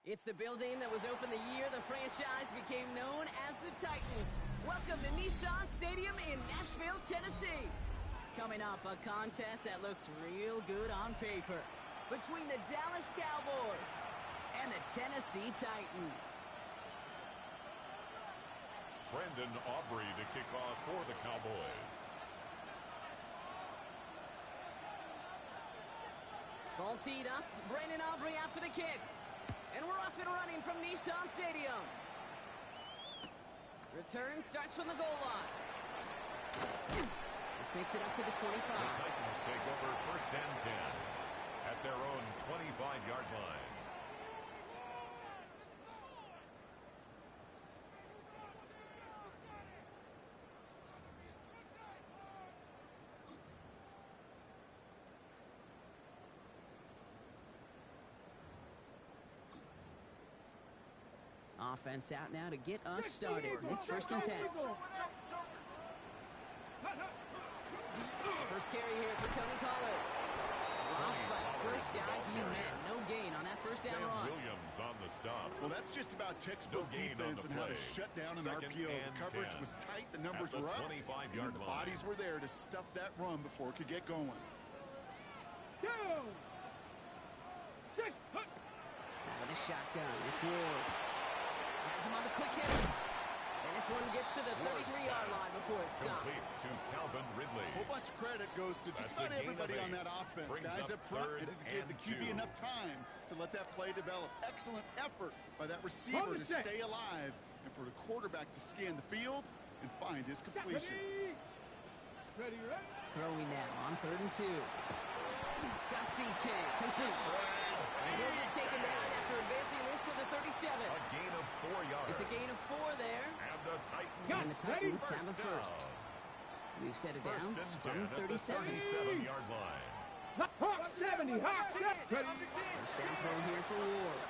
It's the building that was opened the year the franchise became known as the Titans. Welcome to Nissan Stadium in Nashville, Tennessee. Coming up, a contest that looks real good on paper between the Dallas Cowboys and the Tennessee Titans. Brendan Aubrey to kick off for the Cowboys. Ball teed up. Brendan Aubrey out for the kick. And we're off and running from Nissan Stadium. Return starts from the goal line. This makes it up to the 25. The Titans take over 1st and 10 at their own 25-yard line. Offense out now to get us started. It's 1st and 10. First carry here for Tony Pollard. Dropped by the first guy he met. No gain on that first down run. Williams on the stop. Well, that's just about textbook defense and how to shut down an RPO. The coverage was tight, the numbers were up, and the bodies were there to stuff that run before it could get going. Out of the shotgun, it's Ward. Has him on the quick hit. And this one gets to the 33-yard line before it stops. Complete to Calvin Ridley. A whole bunch of credit goes to just about everybody on that offense. Guys up front, it gave the QB enough time to let that play develop. Excellent effort by that receiver to stay alive and for the quarterback to scan the field and find his completion. Throwing now on 3rd and 2. Got DK, complete. He'll be taken down after advancing this to the 37. A gain of 4 yards. It's a gain of 4 there. And the Titans have the first. We've set it down from 37. 37-yard line. Hawk 70, Hawk 70. First down throw here for Ward.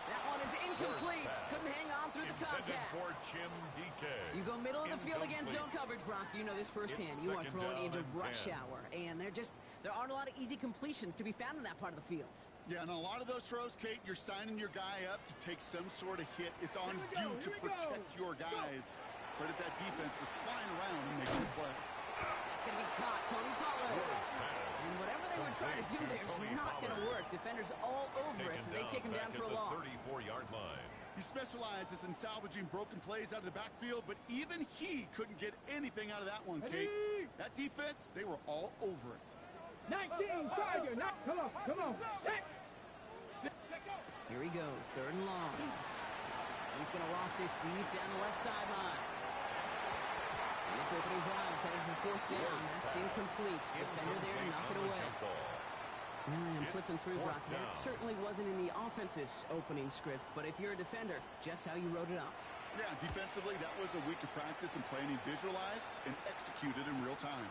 That one is incomplete. Couldn't hang on through the contact. For Jim DK. You go middle of the field against zone coverage, Brock. You know this firsthand. You are throwing into rush hour, and there aren't a lot of easy completions to be found in that part of the field. Yeah, and a lot of those throws, Kate, you're signing your guy up to take some sort of hit. It's on you to protect your guys. Credit that defense for flying around and making a play. That's going to be caught. Tony Pollard. And whatever they were trying to do there is not going to work. Defenders all over it, so they take him down for a loss. 34-yard line. He specializes in salvaging broken plays out of the backfield, but even he couldn't get anything out of that one, Kate. That defense, they were all over it. 19, Tiger, come on. Here he goes, 3rd and long. He's going to loft this deep down the left sideline. And this opening drive is headed for 4th down. That's incomplete. Defender there to knock it away. I'm flipping through, Brock. That certainly wasn't in the offense's opening script, but if you're a defender, just how you wrote it up. Yeah, defensively, that was a week of practice and planning visualized and executed in real time.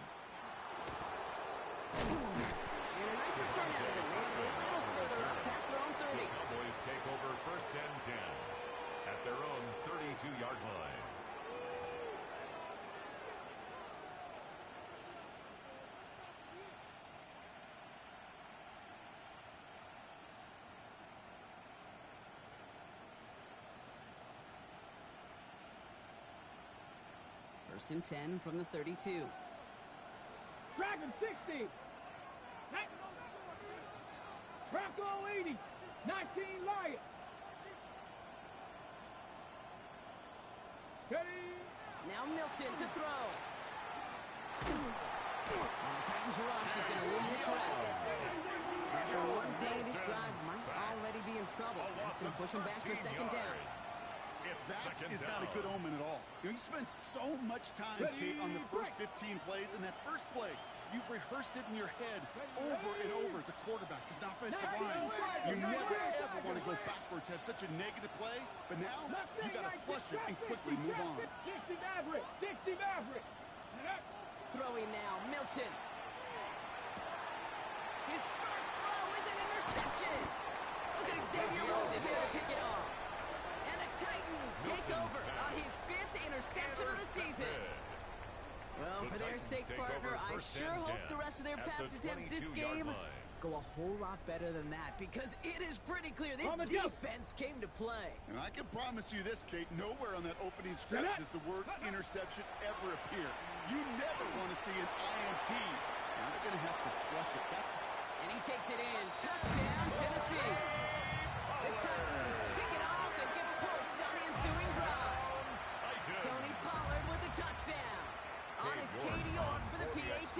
And a nice return out of it. They have a little further up past their own 30. The Cowboys take over 1st and 10 at their own 32-yard line. First and 10 from the 32. Dragon 60. Bronco 80. 19 Lion. Steady. Now Milton to throw. And the Titans rush is going to win this round. After one play, this drive might already be in trouble. That's going to push him back for 2nd down. That is not a good omen at all. You spend so much time, Kate, on the first 15 plays, and that first play, you've rehearsed it in your head over and over as a quarterback, as an offensive line. You never, ever want to go backwards, have such a negative play, but now you got to flush it and quickly move on. 60 Maverick. Throwing now, Milton. His first throw is an interception. Look at Xavier Woods in there to pick it off. Titans take over on his 5th interception of the season. Well, for their sake, partner, I sure hope the rest of their pass attempts this game go a whole lot better than that because it is pretty clear this defense came to play. And I can promise you this, Kate, nowhere on that opening script does the word interception ever appear. You never want to see an INT. Now they're going to have to flush it. And he takes it in. Touchdown, Tennessee. The Titans pick it off and get points on the ensuing drive. Tony Pollard with the touchdown. On his Katie York for the PAT.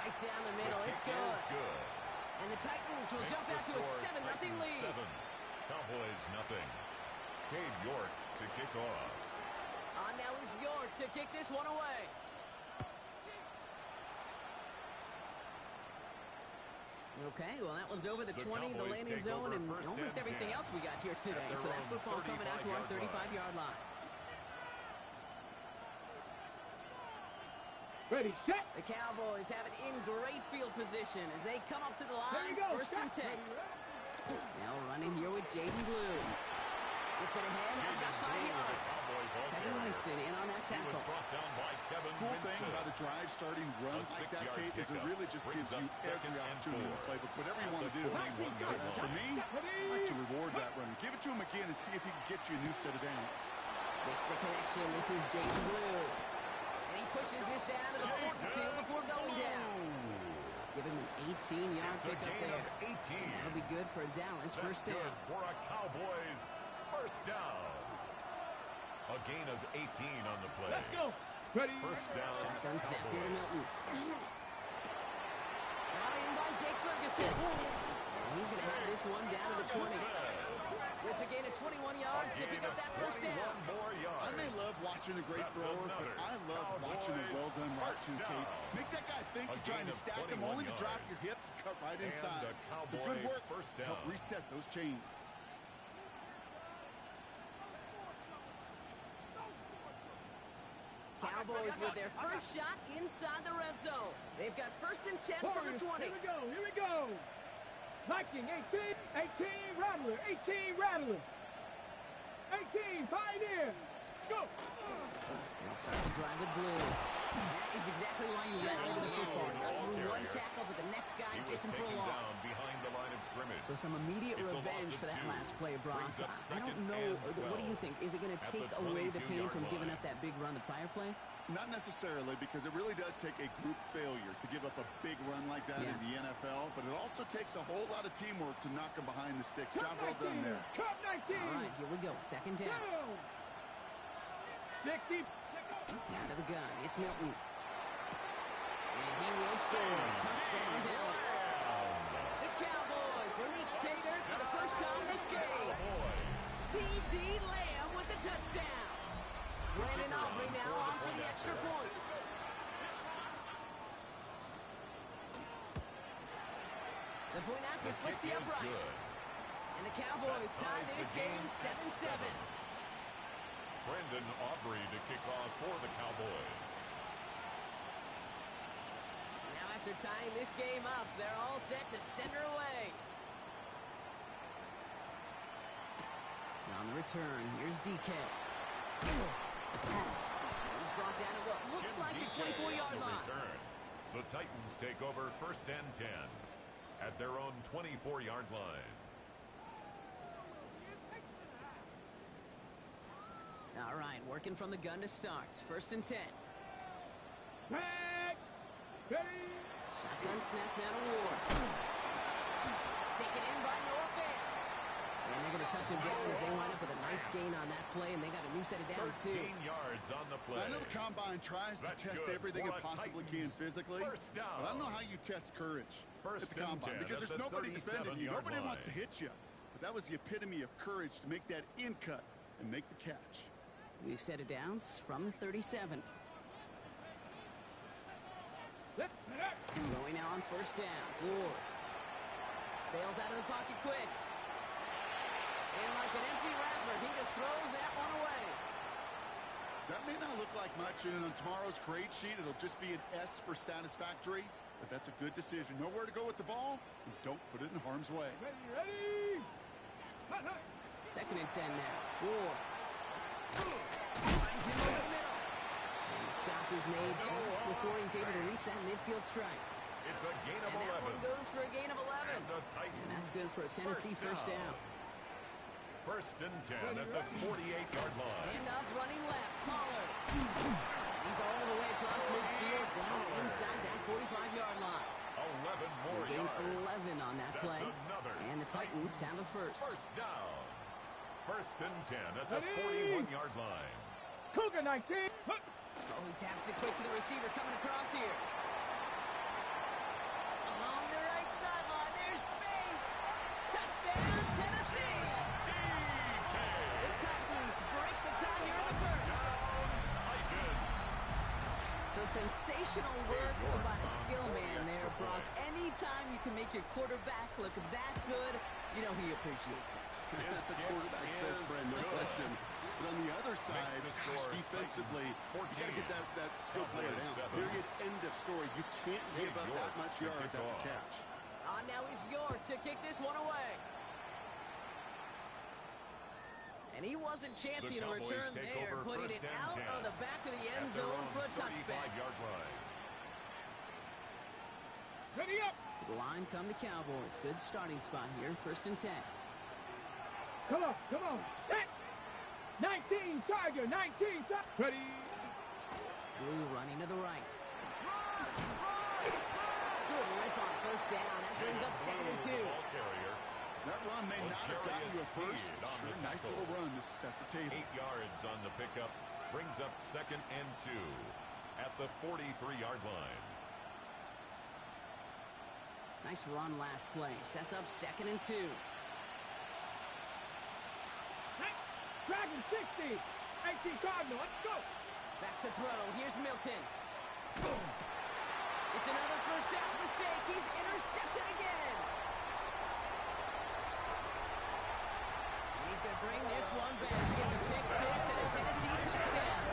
Right down the middle. It's good. And the Titans will jump out to a 7-0 lead. Cowboys nothing. Cade York to kick off. On now is York to kick this one away. Okay, well, that one's over the 20, the landing zone, and almost everything else we got here today. So that football coming out to our 35-yard line. Ready, set. The Cowboys have it in great field position as they come up to the line, first and 10. Now running here with Jaden Blue. Gets it ahead, has about 5 yards. Kevin Winston in on that tackle. Cool thing about a drive starting run like that, Kate, is it really just gives you every opportunity to play. But whatever you want to do, as for me, I like to reward that run. Give it to him again and see if he can get you a new set of downs. Makes the connection. This is Jaden Blue. And he pushes this down to the 42 before going down. Give him an 18-yard pickup there. That'll be good for Dallas. First down. For a Cowboys first down. A gain of 18 on the play. Let's go. Ready. First down. Shotgun snap here to Milton. Brought in by Jake Ferguson. And he's going to have this one down to the 20. Gets a gain of 21 yards to pick up that first down. I may love watching a great thrower, but I love watching a well-done route too, Kate. Make that guy think you're trying to stack him only to drop your hips and cut right inside. So good work. Help reset those chains. Cowboys with their first shot inside the red zone. They've got first and 10 from the 20. Here we go. Viking, 18 Rattler, 18 Rattler. 18 Pioneer. Go. They'll start the drive with Blue. That is exactly why you rally to the football. Got through one tackle, but the next guy gets him for a loss. Behind the line of scrimmage. So some immediate revenge for that last play, Brock. I don't know. What do you think? Is it going to take away the pain from giving up that big run the prior play? Not necessarily, because it really does take a group failure to give up a big run like that in the NFL, but it also takes a whole lot of teamwork to knock them behind the sticks. Job well done there. Cup 19. All right, here we go. Second down. 60. Down to the gun. It's Milton. And he will score. Touchdown, Dallas. The Cowboys will reach pay dirt for the first time this game. C.D. Lamb with the touchdown. Brandon Aubrey now on for the extra point. The point after splits the uprights. And the Cowboys tie this game 7-7. Brandon Aubrey to kick off for the Cowboys. Now after tying this game up, they're all set to send her away. Now on the return, here's DK. He's brought down at what looks like the 24-yard line. The Titans take over first and 10 at their own 24-yard line. All right, working from the gun to start. First and 10. Back. Ready. Shotgun snap now to Ward. Taken in by Norfant. And they're going to touch him down as they wind up with a nice gain on that play, and they got a new set of downs, too. 13 yards on the play. I know the Combine tries to test everything it possibly can physically, but I don't know how you test courage at the Combine, because there's nobody defending you. Nobody wants to hit you. But that was the epitome of courage to make that in cut and make the catch. We've set of downs from the 37. Going now on first down. Ward bails out of the pocket quick. And like an empty wrapper, he just throws that one away. That may not look like much, and on tomorrow's grade sheet, it'll just be an S for satisfactory, but that's a good decision. Know where to go with the ball, and don't put it in harm's way. Ready. Second and 10 now. Ward finds him over the middle. And the stop is is made just before he's able to reach that midfield strike. It's a gain of And 11. that one goes for a gain of 11. And that's good for a Tennessee first down. First and 10 at the 48-yard line. Hand off running left, Pollard. He's all the way across midfield, down inside that 45-yard line. 11 more They gain yards. 11 on that That's play. another And the Titans have a first. First down. First and 10 at the 41-yard line. Cougar 19. Oh, he taps it quick to the receiver coming across here. Along the right sideline, there's space. Touchdown, Tennessee. The Titans break the tie here in the first. So sensational work by the skill man there, Brock. Anytime you can make your quarterback look that good, you know he appreciates it. That's a quarterback's best friend, no question. But on the other side, defensively, you got to get that skill player down. Period. End of story. You can't give up that much yards after catch. Now is York to kick this one away. And he wasn't chancing a return there, putting it out on the back of the end zone for a touchback. Ready up. To the line come the Cowboys. Good starting spot here, first and 10. Come on, come on. Set. 19 Tiger, 19 Tiger. Ready. Blue running to the right. Good rip on first down. That brings up second and 2. That run may not have gotten you a first. Sure, nice little run to set the table. 8 yards on the pickup. Brings up second and 2 at the 43-yard line. Nice run last play. Sets up second and 2. Dragon 60. 18 Cardinal. Let's go. Back to throw. Here's Milton. It's another first down mistake. He's intercepted again. And he's going to bring this one back. Gets a pick six and a Tennessee touchdown.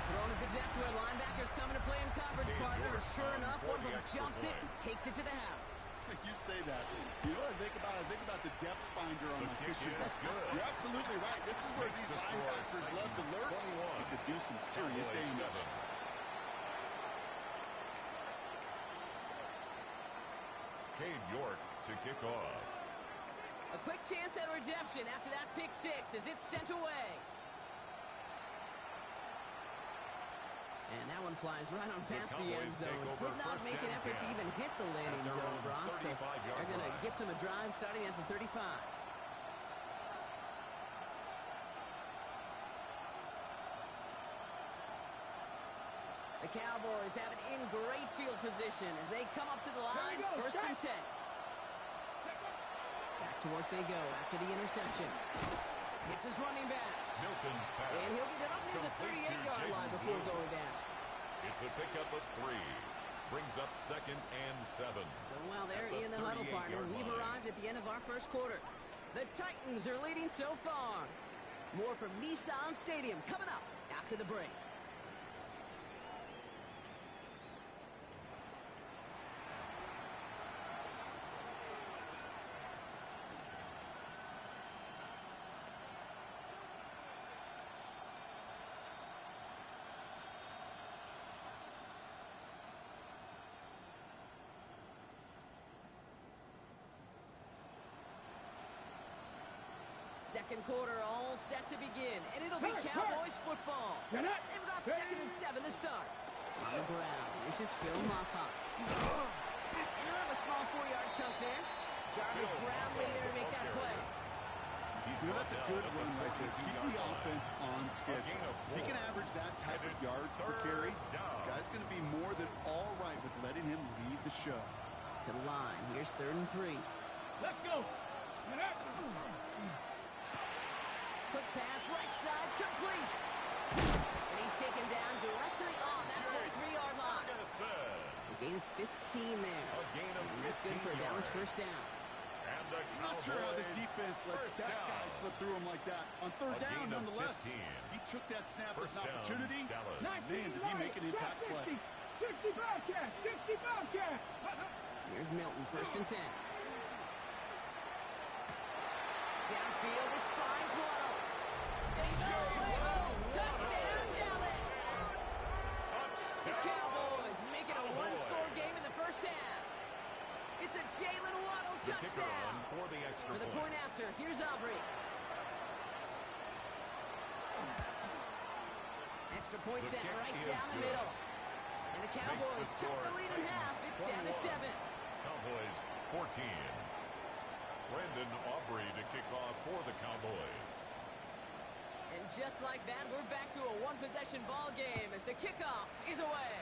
Throwing at the depth where linebackers coming to play in coverage, partner. Sure enough, one of them jumps it and takes it to the house. You say that. You know what I think about? I think about the depth finder on my fishing boat. You're absolutely right. This is where these linebackers love to lurk. You could do some serious damage. Cade York to kick off. A quick chance at redemption after that pick six as it's sent away. And that one flies right on past the end zone. Did not make an effort to even hit the landing zone, Brock. So they're going to gift him a drive starting at the 35. The Cowboys have it in great field position as they come up to the line, first and 10. Back to work they go after the interception. Hits his running back. Milton's pass. And he'll get it up near the 38-yard line before going down. It's a pickup of 3. Brings up second and 7. So while they're in the huddle, partner, we've arrived at the end of our first quarter. The Titans are leading so far. More from Nissan Stadium coming up after the break. Second quarter all set to begin, and it'll be Cowboys football. They've got second and 7 to start. On the ground, this is Phil Moffitt. And he'll have a small 4-yard chunk there. Jarvis Brown waiting there to make that play. You know, that's a good run right there. Keep the offense on schedule. He can average that type of yards per carry. This guy's going to be more than all right with letting him lead the show. To the line, here's third and 3. Let's go. Quick pass, right side, complete. And he's taken down directly on that 43-yard line. A gain of 15 there. And that's good for a Dallas first down. I'm not sure how this defense let that guy slip through him like that. On third down, nonetheless, he took that snap as an opportunity. Man, did he make an impact play. 60 Bobcat, 60 Bobcat. Here's Milton, first and 10. Downfield, this finds Waddle. And he Extra point The sent kick right is down the good. middle. And the Cowboys cut the lead in half. It's down to 7. Cowboys 14. Brandon Aubrey to kick off for the Cowboys. And just like that, we're back to a one-possession ball game as the kickoff is away.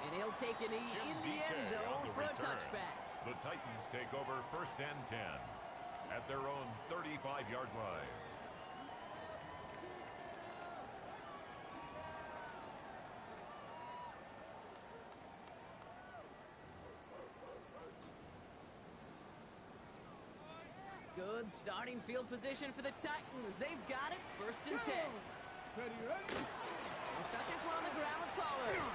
And he'll take a knee Jim in the DK end on zone the for a return. touchback. The Titans take over 1st and 10 at their own 35-yard line. Good starting field position for the Titans. They've got it. 1st and 10. Ready, ready. We'll start this one on the ground with Pollard.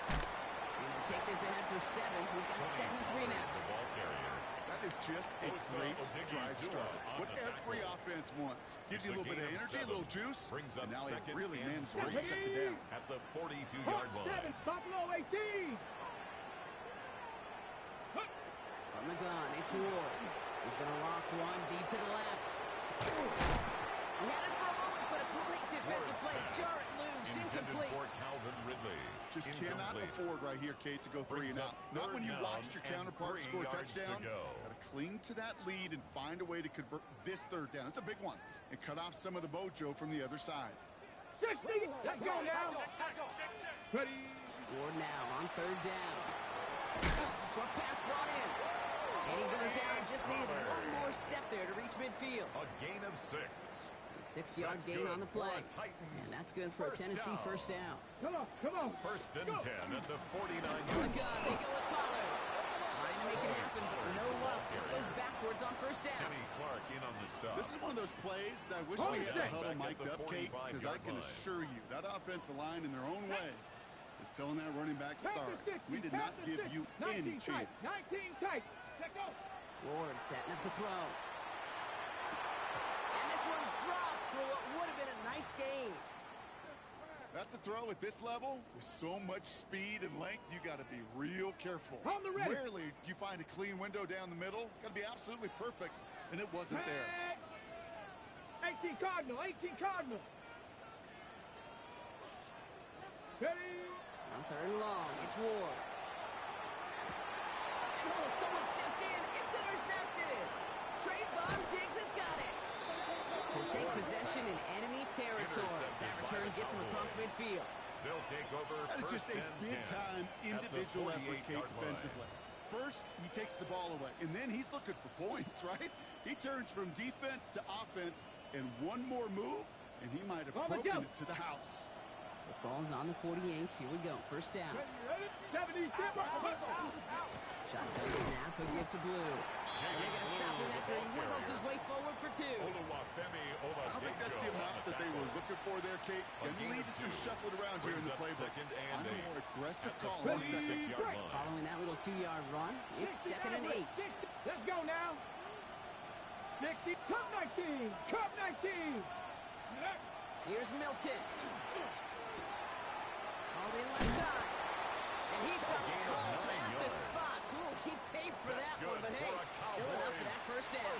We're going to take this ahead for 7. We've got 2nd and 3 now. The ball carrier. That is just a great drive start. What every offense wants. Gives you a little bit of energy, a little juice. Brings up And now he 2nd really and managed to set it down. at the 42-yard line. 7, Buffalo 18. From the gun, it's Ward. He's going to loft one deep to the left. He had it for a moment, but a great defensive play to jar it loose. Incomplete. For Calvin Ridley. Just cannot afford right here, Kate, to go 3 and out. Not when you watched your counterpart score a touchdown. Got to cling to that lead and find a way to convert this 3rd down. It's a big one. And cut off some of the mojo from the other side. 60. Let's go now. Ready. Ward now on 3rd down. Short pass brought in. And he goes out and just needed one more step there to reach midfield. A gain of 6. A 6-yard gain on the play. And that's good for a Tennessee 1st down. Come on, come on. 1st and 10 at the From 49-yard the gun, they go with Pollard. Trying to make it happen, but no luck. This goes backwards on 1st down. Kenny Clark in on the stop. This is one of those plays that I wish we had the huddle mic'd up, Kate, because I can assure you that offensive line in their own way is telling that running back, sorry, we did not give you any chance. 19 tight. Let's go. Ward setting up to throw. And this one's dropped for what would have been a nice gain. That's a throw at this level. With so much speed and length, you got to be real careful. On the ready. Rarely do you find a clean window down the middle. Got to be absolutely perfect, and it wasn't there. 18 Cardinal, 18 Cardinal. Ready. On 3rd and long, it's Ward. And oh, someone stepped in. It's intercepted. Trayvon Diggs has got it. To take possession in enemy territory. That return gets him across midfield. They'll take over. That is just a big-time individual effort, Kate, defensively. First, he takes the ball away, and then he's looking for points, right? He turns from defense to offense, and one more move, and he might have broken it to the house. The ball's on the 48. Here we go. 1st down. Ready, 70. Shotgun snap, a give to Blue. And they're going to stop him after he wiggles his way forward for 2. I don't think that's the amount that they were looking for there, Kate. And lead to some shuffling around here in the playbook. I'm a more aggressive call on 2nd. Following that little 2-yard run, it's 2nd and 8. Let's go now. 60. Cup 19. Cup 19. Here's Milton. All the left side. And he's done called at the spot. Ooh, he paid for that one, but hey, still enough for that 1st down.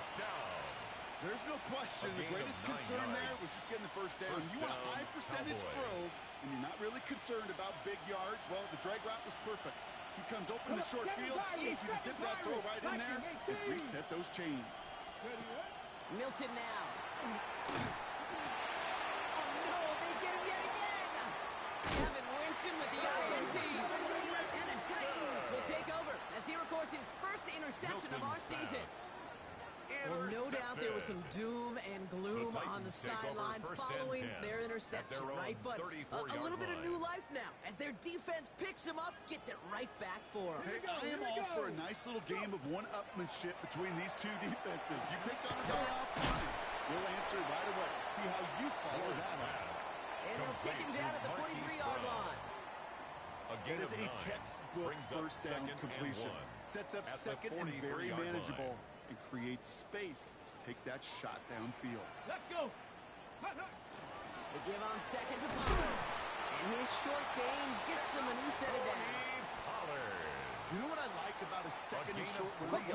There's no question. The greatest concern there was just getting the 1st down. You want a high percentage throw, and you're not really concerned about big yards. Well, the drag route was perfect. He comes open the short field. It's easy to zip that throw right in there and reset those chains. Milton now. Oh, no, they get him yet again. Kevin Winston with the INT. And the Titans will take over as he records his 1st interception of our season. Well, no doubt there was some doom and gloom on the sideline following their interception, right? But a little bit of new life now as their defense picks him up, gets it right back for him. Hey, I am all for a nice little game of one-upmanship between these two defenses. You picked on a guy off fine. We'll answer right away. See how you follow that up. And they'll take him down at the 43-yard line. It is a textbook 1st down completion. Sets up 2nd and very manageable. And creates space to take that shot downfield. Let's go. They give on 2nd to Pollard. And his short gain gets them a new set of downs. You know what I like about a 2nd and short release?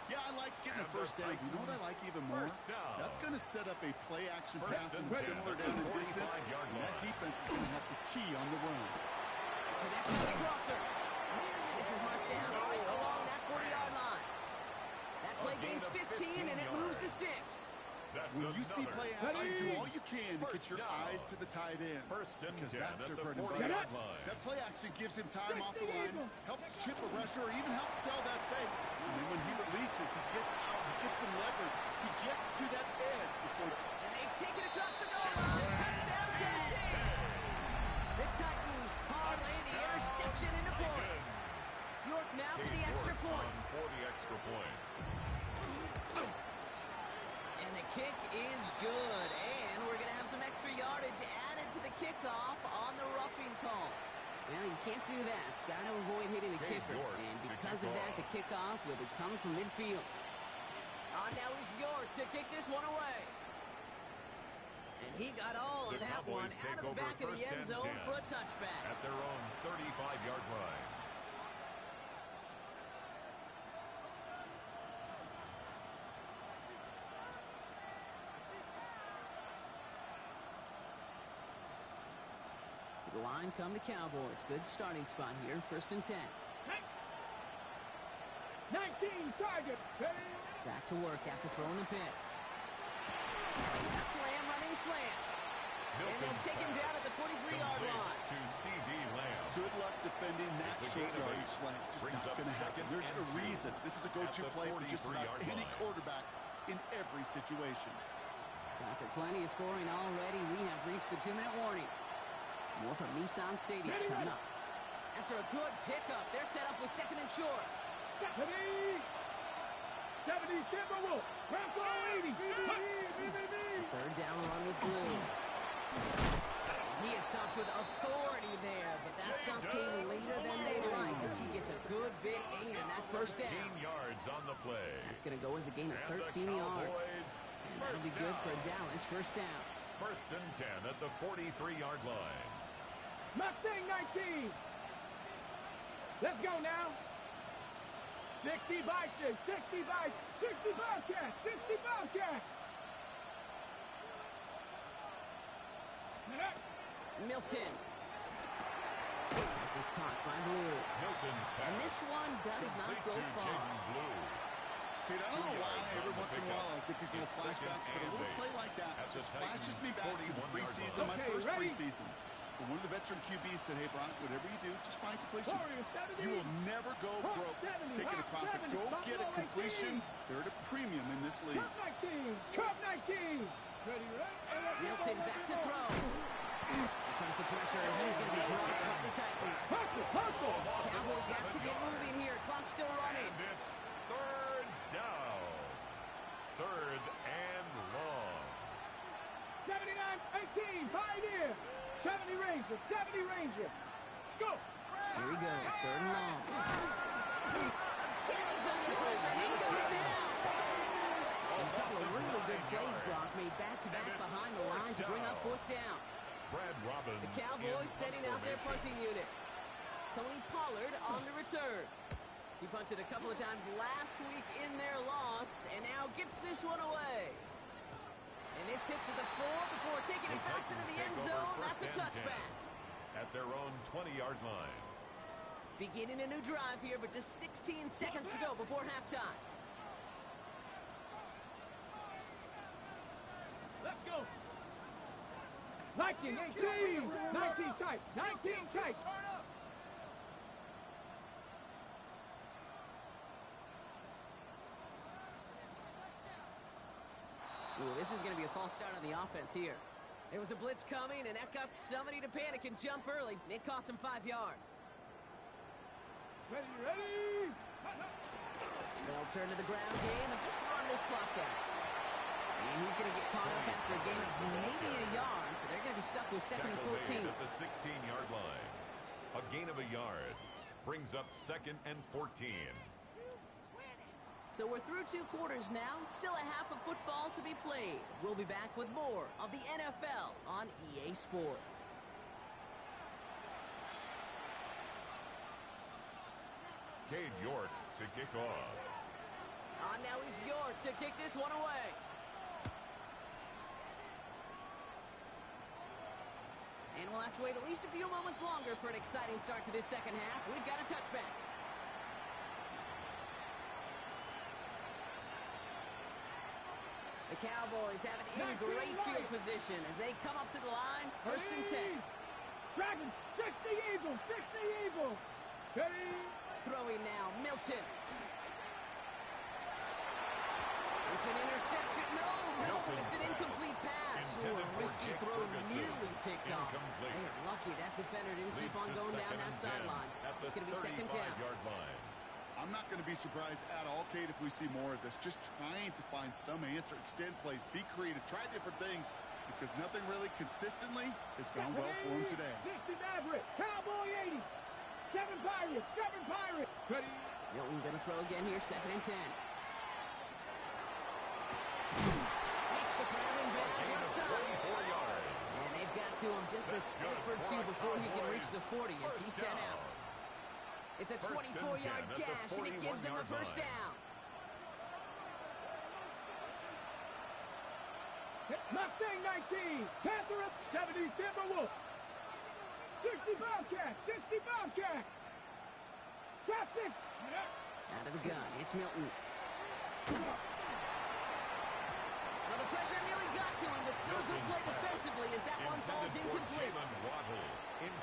Yeah, I like getting a first down. You know what I like even more? That's going to set up a play-action pass and similar down the distance. And that defense is going to have to key on the run. Connection to the crosser. And this is marked down right along that 40-yard line. That play gains 15, and it moves the sticks. When you see play action, do all you can to get your eyes to the tight end. Because that's their bread and butter. That play action gives him time off the line, helps chip a rusher, or even helps sell that fake. And then when he releases, he gets out, he gets some leverage. He gets to that edge before... And they take it across the goal line. Touchdown, Tennessee. The Titans parlay the interception into points. York now for the extra point. For the extra point. And the kick is good. And we're going to have some extra yardage added to the kickoff on the roughing call. Well, you can't do that. Got to avoid hitting the kicker. And because of that, the kickoff will be coming from midfield. On now is York to kick this one away. And he got all of that one out of the back of the end zone for a touchback. At their own 35-yard line. The line come the Cowboys. Good starting spot here. 1st and 10. 19 target. Back to work after throwing the pick. That's Lamb running slant. And they'll take him down at the 43-yard line. To C.D. Lamb. Good luck defending that short yardage slant. Just not going to happen. There's a reason. This is a go-to play for just about any quarterback in every situation. So after plenty of scoring already, we have reached the 2-minute warning. More from Nissan Stadium coming up. After a good pickup, they're set up with 2nd and short. 70 Timberwolf. Rambo 80. 3rd down run with Blue. He is stopped with authority there, but that stop came later than they'd like as he gets a good big aim in that 1st down. 13 yards on the play. That's going to go as a gain of 13 yards. And that'll be good for a Dallas 1st down. 1st and 10 at the 43-yard line. Mustang 19. Let's go now. 60 Bison, 60 Bison, 60 Bobcats, 60 Bobcats. Milton. This is caught by Blue. Milton's pass. And this one does not go far. Kate, I don't know why every once in a while I get these little flashbacks, but a little play like that just flashes me back to the preseason, my first preseason. But one of the veteran QBs said, hey, Brock, whatever you do, just find completions. You will never go broke taking a profit. Go get a completion. They're at a premium in this league. Cup 19. Ready, right? Milton back to throw. Here comes the pressure, and he's going to be dropped by the Titans. Cowboys have to get moving here. Clock still running. And it's 3rd down. 3rd and long. 79-18. Pioneer. 70 Ranger. 70 Ranger. Go. Here he goes. 3rd and long. He's under pressure. He goes down. And a couple of really good plays, Brock, made back-to-back behind the line to bring up 4th down. Brad Robbins. The Cowboys setting out their punting unit. Tony Pollard on the return. He punted a couple of times last week in their loss, and now gets this one away. And this hits at the 4 before taking it bounce into the end zone. That's a touchback. At their own 20-yard line. Beginning a new drive here, but just 16 seconds to go before halftime. Let's go. 19, 18. 19 tight. 19 tight. Ooh, this is going to be a false start on the offense here. There was a blitz coming, and that got somebody to panic and jump early. It cost him 5 yards. Ready. They'll turn to the ground game and just run this clock out. And he's going to get caught up after a gain of maybe a yard, so they're going to be stuck with 2nd and 14. At the 16-yard line. A gain of a yard brings up 2nd and 14. So we're through 2 quarters now. Still a half of football to be played. We'll be back with more of the NFL on EA Sports. Cade York to kick off. Now he's York to kick this one away. And we'll have to wait at least a few moments longer for an exciting start to this second half. We've got a touchback. The Cowboys have it in great field position as they come up to the line, 1st and 10. Dragons, 60 Eagles, 60 Eagles. Ready? Throwing now, Milton. It's an interception. No, it's an incomplete pass. Ooh, a risky throw, nearly picked off. They're lucky that defender didn't keep on going down that sideline. It's going to be 2nd down. I'm not going to be surprised at all, Kate, if we see more of this. Just trying to find some answer, extend plays, be creative, try different things, because nothing really consistently has gone well for him today. 60 Maverick, Cowboy 80. 7 Pirates, 7 Pirates. Ready? Milton going to throw again here, 2nd and 10. Makes the grab and bounds outside. And they've got to him just a step or two before he can reach the 40 as he's sent out. It's a 24-yard gash, and it gives them the 1st down. Mustang 19, Panther 70 Timberwolf. 60 Bobcat, 60 Bobcat. Chopstick. Out of the gun, it's Milton. Well, the pressure nearly got to him, but still a good play defensively as that one falls incomplete.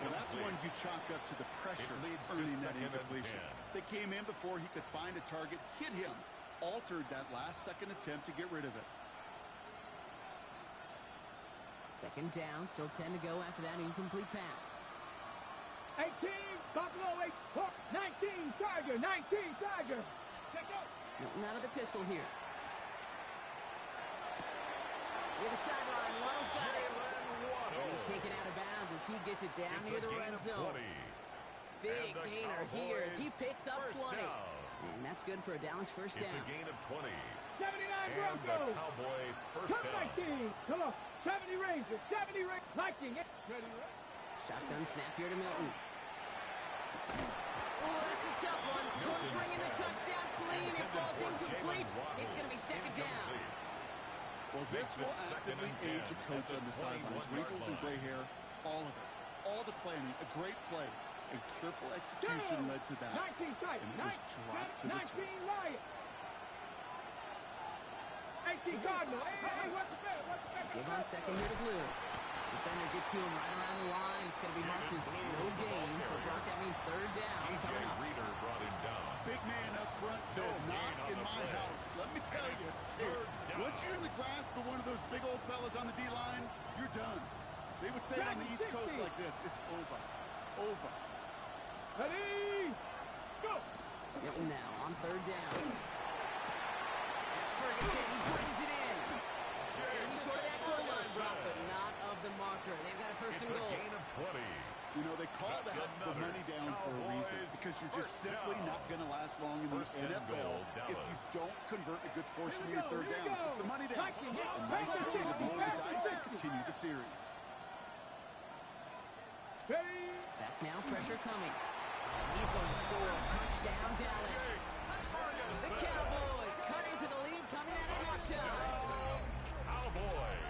Well, that's one you chalk up to the pressure earning that incompletion. They came in before he could find a target, hit him, altered that last-second attempt to get rid of it. 2nd down, still 10 to go after that incomplete pass. 18, Buffalo 8, 19, Tiger, 19, Tiger. Milton out of the pistol here. Near the sideline, Waddle's got it. And he's taken out of bounds as he gets it down near the red zone. Big gainer here as he picks up 20. And that's good for a Dallas 1st down. It's a gain of 20. 79 Broncos. Cowboy 1st down. 19, come on. 70 Rangers, 70 Rangers. Viking. Shotgun snap here to Milton. Oh, that's a tough one. Could bring in the touchdown clean. It falls incomplete. It's going to be 2nd down. Well, this will actively age a coach on the sidelines. Wrinkles and gray hair, all of it. All the planning, a great play, and careful execution led to that. 19 Titan, and it was dropped to the 19 Lion. 18 Cardinal. Hey, what's the bet? Give on 2nd here to Blue. Defender gets to him right around the line. It's going to be marked as no gain. So, Brock, that means 3rd down coming up. Reader brought him down. Big man up front said, not in my house. Let me tell you, once you're in the grasp of one of those big old fellas on the D-line, you're done. They would say it on the East Coast like this, it's over. Over. Ready? Let's go. Milton now on 3rd down. That's Ferguson. He brings it in. It's going to be short of that goal line, Brock, but not of the marker. They've got a 1st and goal. It's a gain of 20. You know, they call that the money down for a reason, because you're just simply not going to last long in the NFL if you don't convert a good portion of your 3rd downs. It's the money down. And nice to see them roll the dice and continue the series. Back now, pressure coming. He's going to score a touchdown, Dallas. The Cowboys cut into the lead coming out of halftime. Cowboys.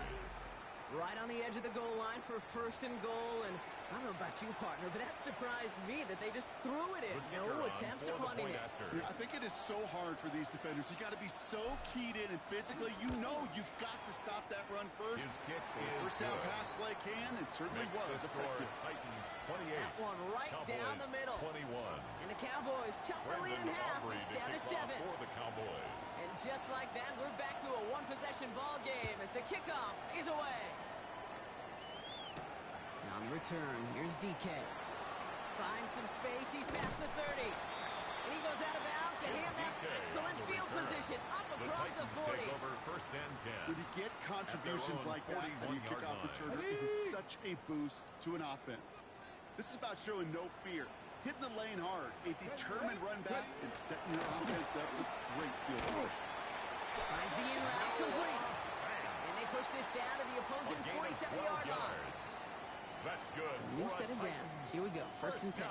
Right on the edge of the goal line for 1st and goal, and I don't know about you, partner, but that surprised me that they just threw it in. No attempts at running it. Yeah, I think it is so hard for these defenders. You got to be so keyed in, and physically, you know you've got to stop that run first. His kicks First down pass play can, and certainly was effective. Titans 28. That one right Cowboys down the middle. 21. And the Cowboys chop the lead in half. It's down to 7. For the Cowboys. And just like that, we're back to a one-possession ball game as the kickoff is away. On return, here's DK. Finds some space, he's past the 30. And he goes out of bounds to hand that excellent field position up across the 40. Over 1st and 10. When you get contributions like that on your kickoff returner, it is such a boost to an offense. This is about showing no fear, hitting the lane hard, a determined run back, and setting your offense up with great field position. Finds the in route complete. And they push this down to the opposing 47-yard line. That's good. New set of downs. Here we go. 1st and 10.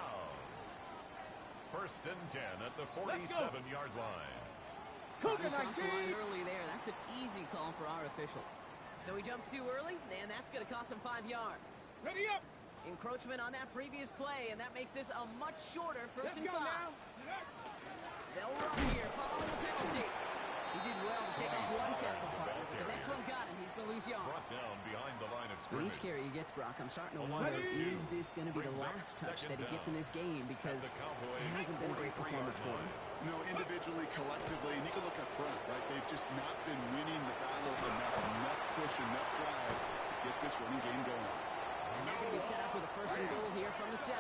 1st and 10 at the 47-yard line. Cougar Across the line 19. early there. That's an easy call for our officials. So he jumped too early, and that's going to cost him 5 yards. Ready up. Encroachment on that previous play, and that makes this a much shorter first Let's and go 5. now. They'll run here, following the penalty. He did well to shake off one tackle partner, but the next one got him. He's going to lose yards. Brought down behind the line of With scrimmage. each carry he gets, Brock, I'm starting to wonder, is this going to be the last touch that he gets in this game? Because it hasn't been a great performance for him. No, individually, collectively, and you can look up front, right? They've just not been winning the battle enough push, enough drive to get this running game going. And they're going to be set up with a first and goal here from the 7.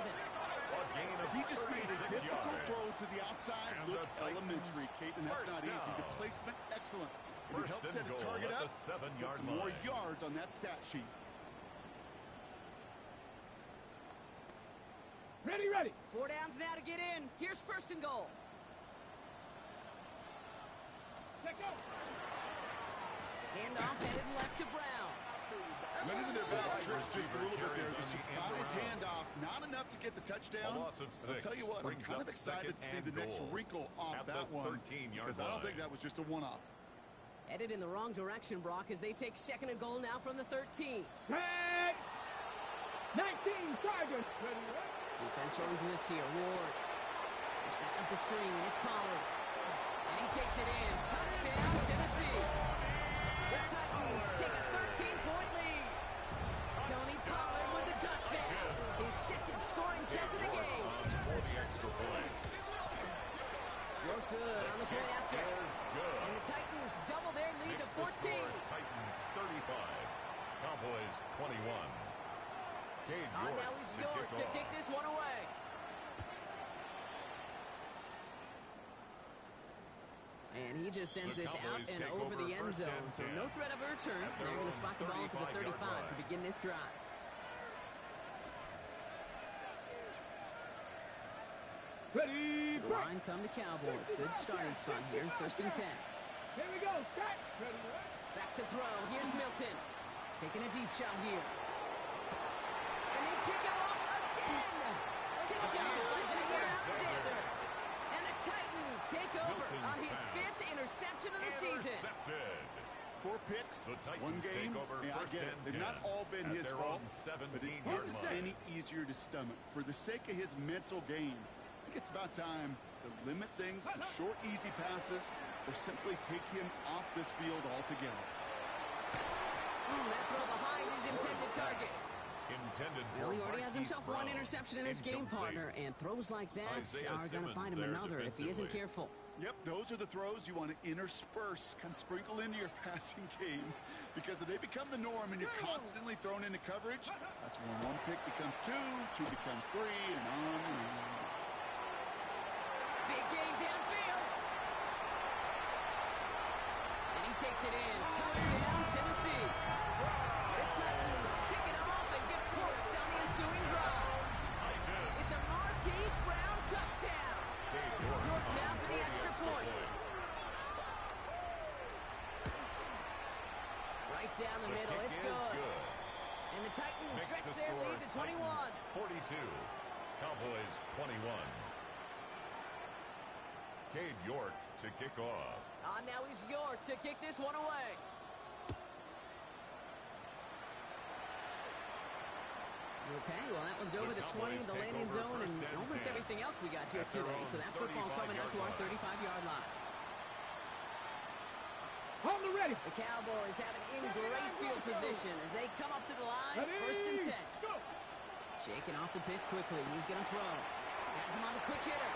A gain of He just made a 36 difficult yards. throw to the outside. And Look the elementary, Kate, and that's first not easy. down. The placement, excellent. And he First helped and set his goal target at up the to 7-yard put some more line. yards on that stat sheet. Ready, ready. 4 downs now to get in. Here's first and goal. Let go. Handoff headed left to Brown. Went into their back tricks just a little bit there. Carries The on the surprise end around. handoff, not enough to get the touchdown. A loss of But I'll tell you 6 what, I'm brings kind of up excited to see second the and next goal wrinkle off at that the one. 13-yard Because I don't think line. that was just a one-off. Headed in the wrong direction, Brock, as they take second and goal now from the 13. Tag. 19 Tigers. Ready, ready. Defense showing blitz here. Ward. They're setting up the screen. It's Pollard. And he takes it in. Touchdown, Tennessee. The Titans take a 13-point lead. Tony Pollard with the touchdown. His second scoring catch of the game. For the extra point. Look good on the point after. Is good. And the Titans double their lead to Makes the 14. score Titans 35. Cowboys 21. Cade On York now is to York to off. kick this one away. And he just sends The this out Cowboys and take over the over end first zone. and So 10 no threat of a return. at their They're going to own spot the ball for the 35-yard 35 to line. begin this drive. Ready, The break. line come the Cowboys. Good starting spot here. First and 10. Here we go. Set. Ready, ready. Back to throw. Here's Milton. Taking a deep shot here. And they pick him off again. Picked off by Jair Alexander. And the Titans take over on his 5th interception of the season. Intercepted. 4 picks, The Titans one game. take over Yeah, I first get it. and They've 10 not all been at his their fault, own but it 17-yard isn't line. any easier to stomach. For the sake of his mental game, I think it's about time to limit things to short, easy passes or simply take him off this field altogether. That throw behind his intended targets. Intended Well, for he already has Marquise himself one Brown. interception in this game, Incomplete. partner, and throws like that Isaiah are going to Simmons find him there another if he isn't defensively. careful. Yep, those are the throws you want to intersperse, kind of sprinkle into your passing game, because if they become the norm and you're constantly thrown into coverage, that's when 1 pick becomes 2, 2 becomes 3, and on and on. Big gain downfield. And he takes it in. Touchdown, Tennessee. The Titans pick it off and get points on the ensuing drive. It's a Marquise Brown touchdown. York now for the extra point. Right down the middle. It's good. And the Titans Makes stretch the their score lead to 21. Titans 42. Cowboys 21. Cade York to kick off. Now is York to kick this one away. Okay, well, that one's over the 20, the landing zone, and almost everything else we got here today. So that football coming out to our 35-yard line. On the ready. The Cowboys have it in great field position as they come up to the line, Ready. first and 10. Go. Shaking off the pick quickly. He's going to throw. Has him on the quick hitter.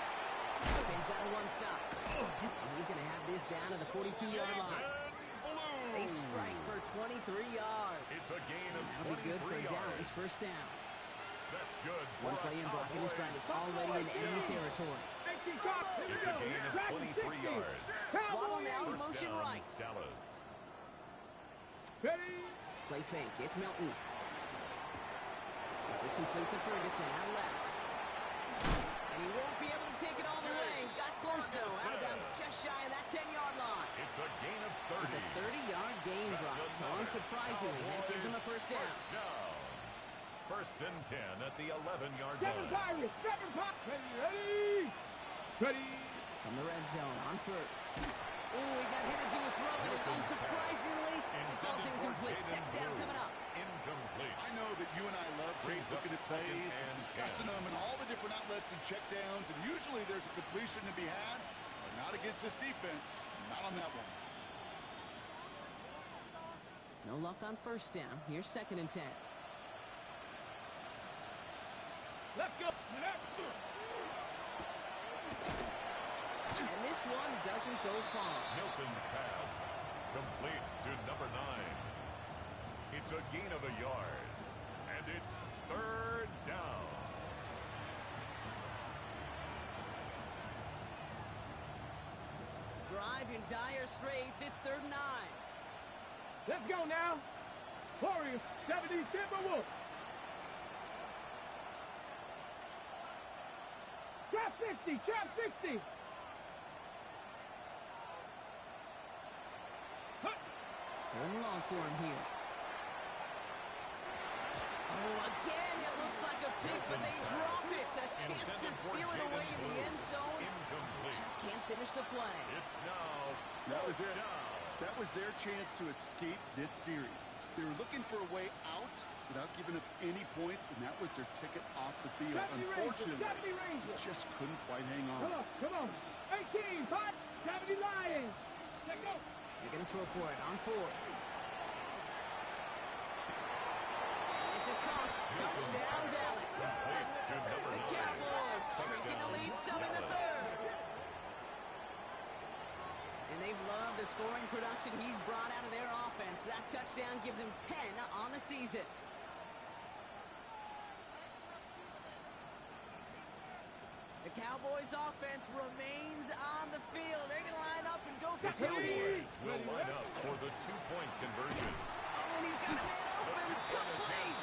Spins out of one stop. And he's going to have this down to the 42-yard line. They strike for 23 yards. It's a gain of That'll be good for 23 Dallas. yards. First down. That's good. One for play a in blocking his drive. It's already in enemy territory. 19 top. Here we It's go. a gain of Track 23 60. yards. Waddle now in First motion down, right. Dallas. Ready. Play fake. It's Milton. This is complete to Ferguson. Out left. And he won't be able to take it all the way. Got close, though. Out of bounds just shy of that 10-yard line. It's a gain of It's 30. a 30-yard gain, Brock. So unsurprisingly, that gives him a first down. First down. First and 10 at the 11-yard 7 line. Pirates. 7 Pirates. Ready, ready. Ready. From the red zone on first. Oh, he got hit as he was throwing it. Unsurprisingly, it falls incomplete. Second down coming up. Incomplete. I know that you and I love looking at plays and discussing them and all the different outlets and checkdowns, and usually there's a completion to be had, but not against this defense. Not on that one. No luck on first down. Here's 2nd and 10. Let's go. And this one doesn't go far. Milton's pass complete to number 9. It's a gain of a yard, and it's 3rd down. Drive in dire straits. It's 3rd and 9. Let's go now. Warriors, 70 Timberwolves. Trap 60, trap 60. Third and long for him here. Oh, again, it looks like a pick, but they drop it. A chance to steal it away in the end zone. Incomplete. Just can't finish the play. It's now That was it. down. That was their chance to escape this series. They were looking for a way out without giving up any points, and that was their ticket off the field. Unfortunately, they just couldn't quite hang on. Come on. 18, 5, 70 Lions. Let's go. They're going to throw for it on 4th. And this is caught. Touchdown, Dallas. Complete to number The 9. Cowboys shrinking the lead some in the 3rd. And they've loved the scoring production he's brought out of their offense. That touchdown gives him 10 on the season. The Cowboys offense remains on the field. They're going to line up and go for The 2 here. Cowboys will line up for the 2-point conversion. Oh, and he's got a man open. Complete.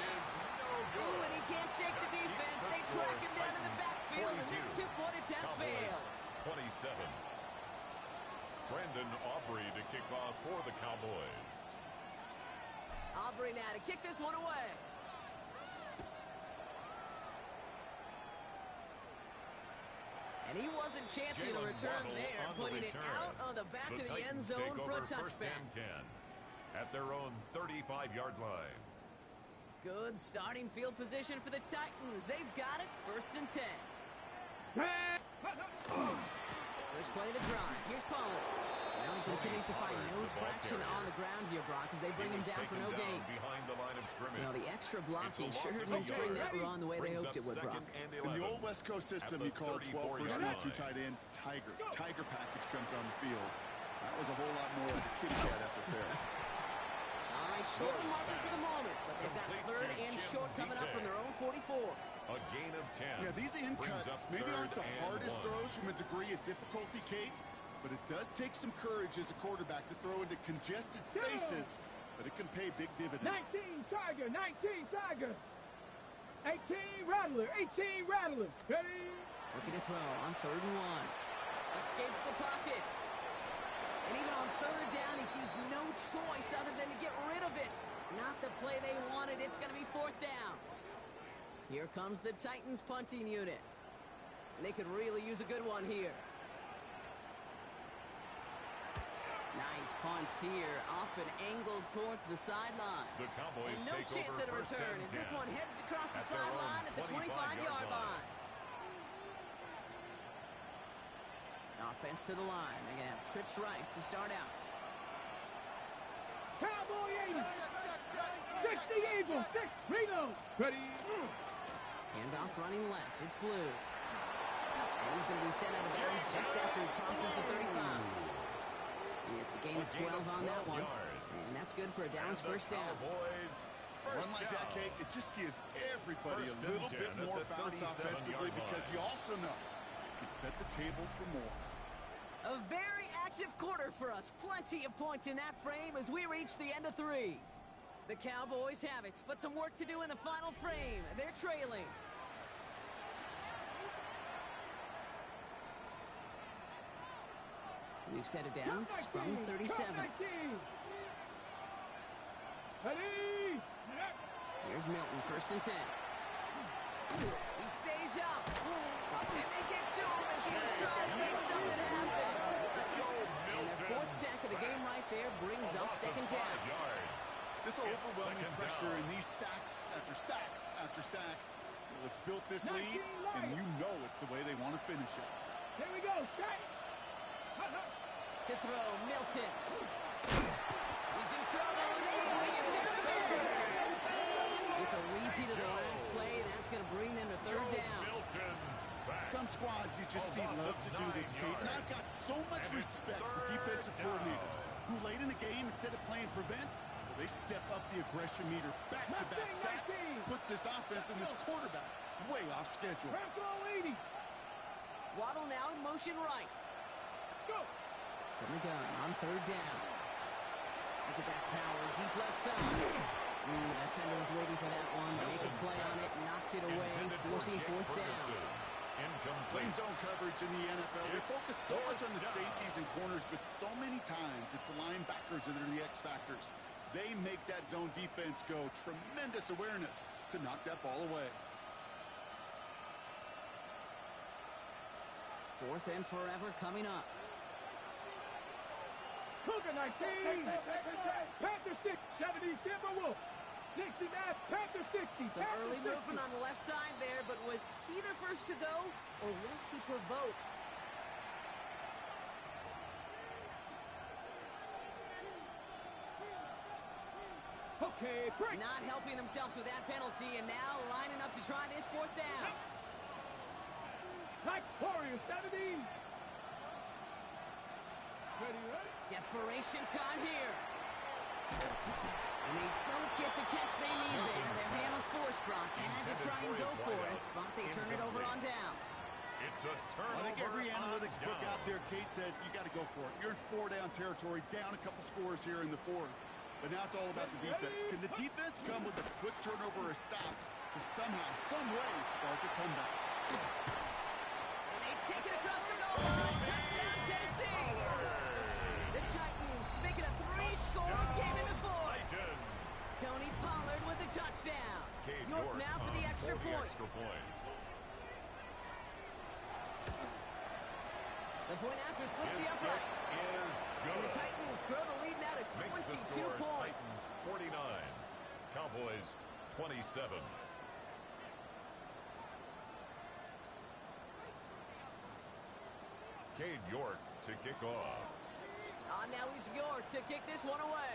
Ooh, and he can't shake the defense. They track him down in the backfield, and this 2-point attempt fails. 27. Brandon Aubrey to kick off for the Cowboys. Aubrey now to kick this one away. And he wasn't chancing a return there, putting it out on the back of the end zone for a touchback. First and 10 at their own 35-yard line. Good starting field position for the Titans. They've got it. 1st and 10. First play of the drive. Here's Pollard. Well, he continues to find no traction on the ground here, Brock, as they bring him down for no gain. Behind the line of scrimmage. Well, the extra blocking sure didn't spring that run the way they hoped it would, Brock. In the old West Coast system, you call 12 personnel, 2 tight ends, Tiger. Tiger package comes on the field. That was a whole lot more like a kitty cat effort there. All right, short and marker for the moment, but they've got 3rd and short coming up from their own 44. A gain of 10. Yeah, these in cuts maybe aren't the hardest throws from a degree of difficulty, Kate, but it does take some courage as a quarterback to throw into congested spaces, but it can pay big dividends. 19 Tiger, 19 Tiger. 18 Rattler, 18 Rattler. Ready? Looking to throw on 3rd and 1. Escapes the pocket. And even on 3rd down, he sees no choice other than to get rid of it. Not the play they wanted. It's going to be 4th down. Here comes the Titans punting unit. And they could really use a good one here. Nice punts here, up and angled towards the sideline. The Cowboys and no take chance over at a return as this one heads across the sideline at the 25-yard line. Offense to the line. They're going to have trips right to start out. Cowboy 80. 60 Eagles, 6 Reno. Ready? Handoff running left. It's Blue. And he's going to be sent out of bounds just after he crosses the 35. It's a gain of 12 on that one. And that's good for a Dallas first down. Run like that, Kate, it just gives everybody a little bit more bounce offensively because you also know it could set the table for more. A very active quarter for us. Plenty of points in that frame as we reach the end of 3. The Cowboys have it, but some work to do in the final frame. They're trailing. New set of downs from 37. Here's Milton, 1st and 10. He stays up. And they get to him as he was trying to make something happen. And their fourth sack of the game right there brings up second down. This overwhelming pressure and these sacks after sacks after sacks. Well, it's built this lead, and you know it's the way they want to finish it. Here we go, strike. To throw, Milton. He's in trouble, and they bring him down again. It's a repeat of the last play. That's going to bring them to third down. Some squads you just see love to do this, Kate, and I've got so much respect for defensive coordinators who late in the game, instead of playing prevent, they step up the aggression meter. Back-to-back sacks puts this offense and this quarterback way off schedule. Waddle now in motion right. Go. From the gun on third down. Look at that power, deep left side. The defender was waiting for that one to make a play on it, knocked it away, forcing fourth down. Playing zone coverage in the NFL, they focus so much on the safeties and corners, but so many times it's the linebackers that are the X factors. They make that zone defense go. Tremendous awareness to knock that ball away. Fourth and forever coming up. Cougar 19. Panther 6. 70 Timberwolf. 69 Panther 60. Some early movement on the left side there, but was he the first to go, or was he provoked? Okay, break. Not helping themselves with that penalty, and now lining up to try this fourth down. Like Warrior 70. Ready. Desperation time here. And they don't get the catch they need there. Their hand was forced, Brock. Had to try and go for it, but they turn it over on downs. It's a turnover. I think every analytics book out there, Kate, said you got to go for it. You're in four-down territory, down a couple scores here in the fourth. But now it's all about the defense. Can the defense come with a quick turnover or stop to somehow, some way, spark a comeback? And they take it across the goal line. Touchdown, Tennessee. The Titans making a three-score game in the fourth. Tony Pollard with the touchdown. York now for the extra point. The point after splits the upright. And the Titans grow the lead now to 22 points. Titans 49. Cowboys 27. Cade York to kick off. Now he's York to kick this one away.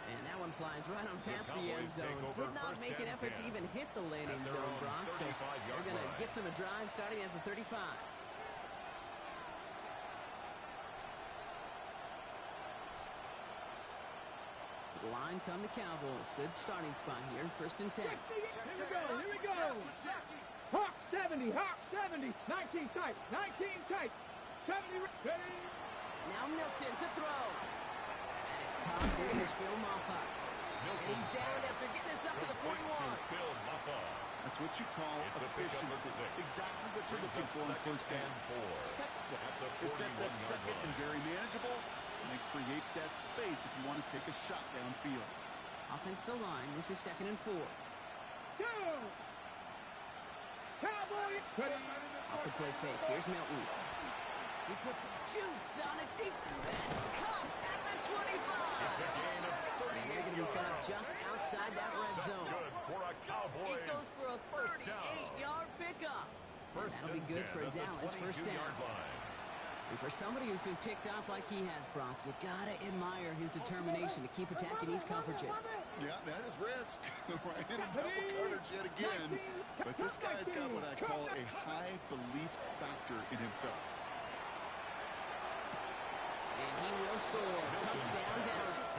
And that one flies right on past the end zone. Did not make an effort to even hit the landing zone, Brock. So they're going to gift him a drive starting at the 35. To the line come the Cowboys. Good starting spot here. First and 10. Here we go. Hawk 70. 19 tight. 19 tight. 70 ready. Now Milton to throw. And it's caught versus Phil Maffa. And he's down after getting this up to the 41. That's what you call efficiency. Exactly what you're looking for on first down. Textbook. It sets up second and very manageable, and it creates that space if you want to take a shot downfield. Offensive line. This is second and 4. Go! Cowboy! Off the play fake. Here's Milton. He puts some juice on a deep pass. Caught at the 25. It's a gain of 38 And they're going to be set up just outside that red zone. Good for a Cowboys. It goes for a 38-yard pickup. And that'll be good for Dallas. First down. And for somebody who's been picked off like he has, Brock, you got to admire his determination to keep attacking these coverages. Yeah, that is risk. Right in a double coverage yet again. But this guy's got what I call a high belief factor in himself. And he will score. Touchdown, Dallas.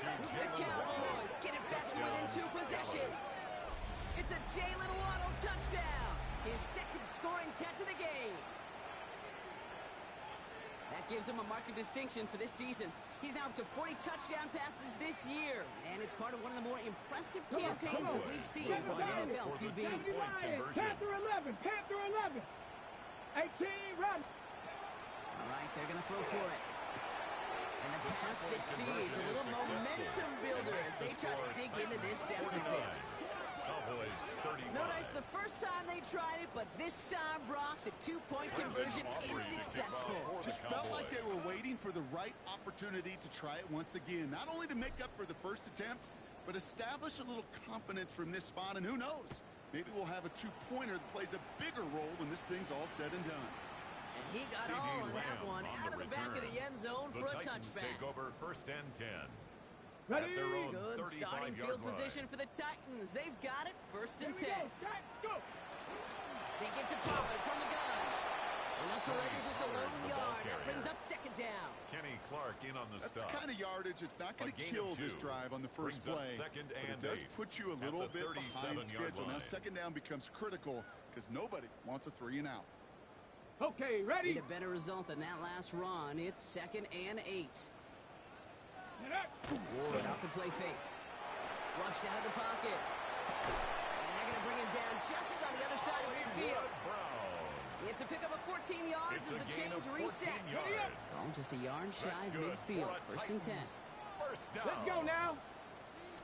The Cowboys get it back to within 2 possessions. It's a Jalen Waddle touchdown. His second scoring catch of the game. That gives him a mark of distinction for this season. He's now up to 40 touchdown passes this year. And it's part of one of the more impressive campaigns that we've seen from an NFL QB. Panther 11. 18, run. All right, they're going to throw for it. And the pass succeeds. A little momentum builder as they try to dig into this deficit. Cowboys 31. Notice the first time they tried it, but this time, Brock, the two-point conversion is successful. Just felt like they were waiting for the right opportunity to try it once again. Not only to make up for the first attempt, but establish a little confidence from this spot. And who knows, maybe we'll have a two-pointer that plays a bigger role when this thing's all said and done. And he got all of that one out of the back of the end zone for a touchback. Take over 1st and 10. Ready? Good starting field position for the Titans. They've got it. 1st and 10. Go. They get to Pollard from the gun. And that's already just a lone yard. That brings up 2nd down. Kenny Clark in on the That's stop. the kind of yardage it's not going to kill this drive on the first play. But it does put you a little bit behind schedule. Now 2nd down becomes critical because nobody wants a 3 and out. Okay, ready? Need a better result than that last run. It's 2nd and 8. Ward off the play fake. Flushed out of the pocket. And they're going to bring him down just on the other side of midfield. It's a pickup of 14 yards as the chains reset. Oh, just a yard shy of midfield. 1st and 10. First down. Let's go now.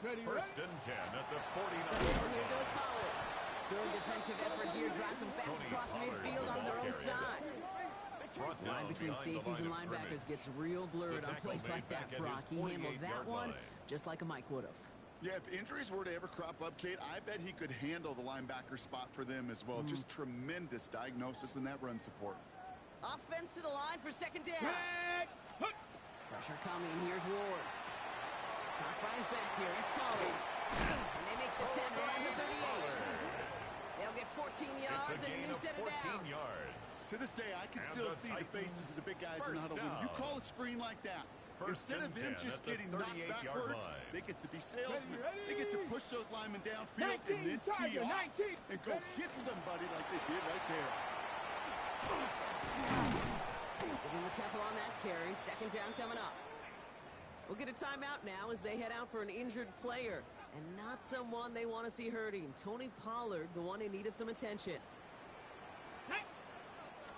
Ready? 1st and 10 at the 49. Here goes Pollard. Good defensive effort here. Drives them back across midfield on their own side. The line between safeties and linebackers gets real blurred on plays like that, Brock. He handled that one just like a Mike would have. Yeah, if injuries were to ever crop up, Kate, I bet he could handle the linebacker spot for them as well. Just tremendous diagnosis in that run support. Offense to the line for 2nd down. Pressure coming. Here's Ward. Caught by his back here. It's Pollard. And they make the 10 and the 38. They'll get 14 yards and a new set of downs. To this day, I can still see the faces of the big guys in the huddle. When you call a screen like that, instead of them just getting knocked backwards, they get to be salesmen. They get to push those linemen downfield and then tee off and go hit somebody like they did right there. Giving the couple on that carry. 2nd down coming up. We'll get a timeout now as they head out for an injured player. And not someone they want to see hurting. Tony Pollard, the one in need of some attention.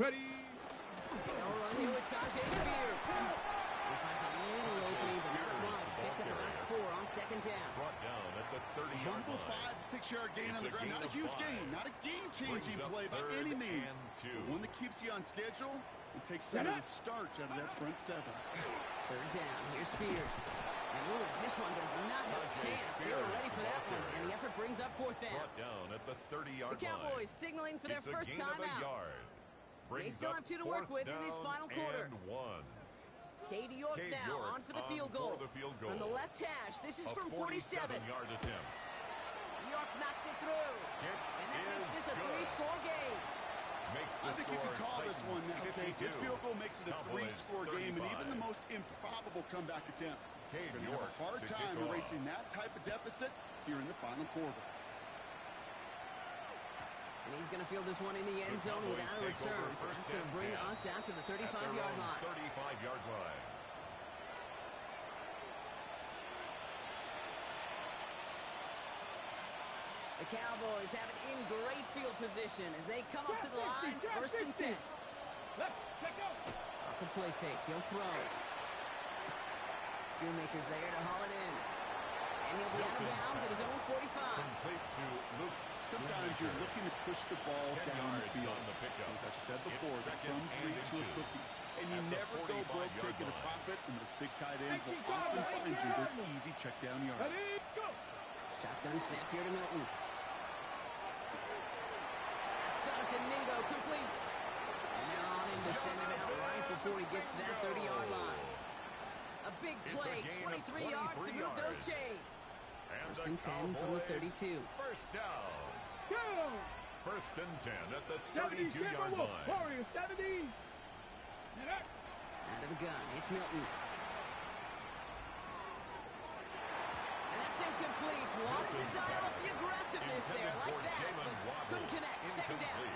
Ready? They'll run here with Tajay Spears. He finds a little opening, but not much. Picked up about 4 on 2nd down. Brought down at the 30-yard Humble line. 5 to 6 yard gain on the ground. Not a huge gain. Not a game-changing play by any means. One that keeps you on schedule and takes some of the starch out of that front 7. 3rd down. Here's Spears. And ooh, this one does not have a chance. They were ready for that one. And the effort brings up 4th down. Brought down at the 30-yard line. The Cowboys signaling for their first time out. They still have 2 to work with in this final quarter. Cade York now on for the field goal. From the left hash, this is from 47. York knocks it through. And that makes this a 3-score game. I think you can call this one now, Kate. This field goal makes it a 3-score game, and even the most improbable comeback attempts are going to have a hard time erasing that type of deficit here in the final quarter. And he's going to field this one in the end zone without a return. So that's going to bring us out to the 35-yard line. 35-yard line. The Cowboys have it in great field position as they come up to the line. 1st and 10. Let's go. Off the play fake. He'll throw. Schoonmaker's there to haul it in. And he'll be out of bounds at his own 45. Complete to Luke. Sometimes you're looking to push the ball down the field. As I've said before, the crumbs lead to a cookie. And you never go broke taking a profit, and those big tight ends will often find you those easy check down yards. Ready? Go. Shotgun snap here to Milton. That's Jonathan Mingo complete. And they're on him to send him out right before he gets to that 30-yard line. A big play, 23 yards to move those chains. 1st and 10 from the 32. First down. Go. 1st and 10 at the 32-yard line. Warriors 70. Out of the gun, it's Milton. And that's incomplete. Wanted to dial up the aggressiveness there like that, but couldn't connect. 2nd down.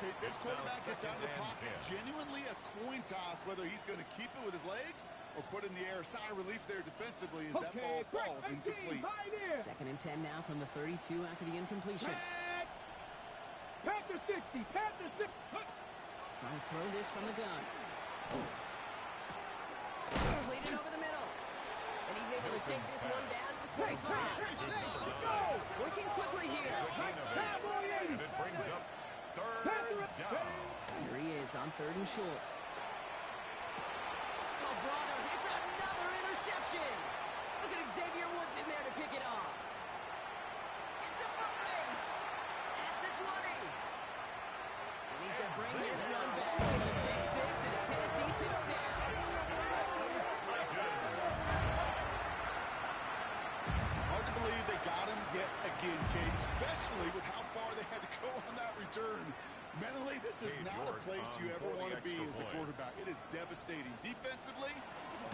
Okay, this quarterback gets out of the pocket. Genuinely a coin toss whether he's going to keep it with his legs or put in the air. Sigh of relief there defensively as that ball falls incomplete. 2nd and 10 now from the 32 after the incompletion. Panther 60. Panther 60. Trying to throw this from the gun. completed over the middle. And he's able to take this one down to the 25. Working quickly here. It's a gain of 8, and it brings up third down. Here he is on 3rd and short. Oh, brother, it's another interception. Look at Xavier Woods in there to pick it off. It's a foot race at the 20. And he's going to bring this one back. It's a pick six and a Tennessee touchdown. Hard to believe they got him yet again, Kate, especially with how far they had to go on that return. Mentally, this is not a place you ever want to be as a quarterback. It is devastating. Defensively,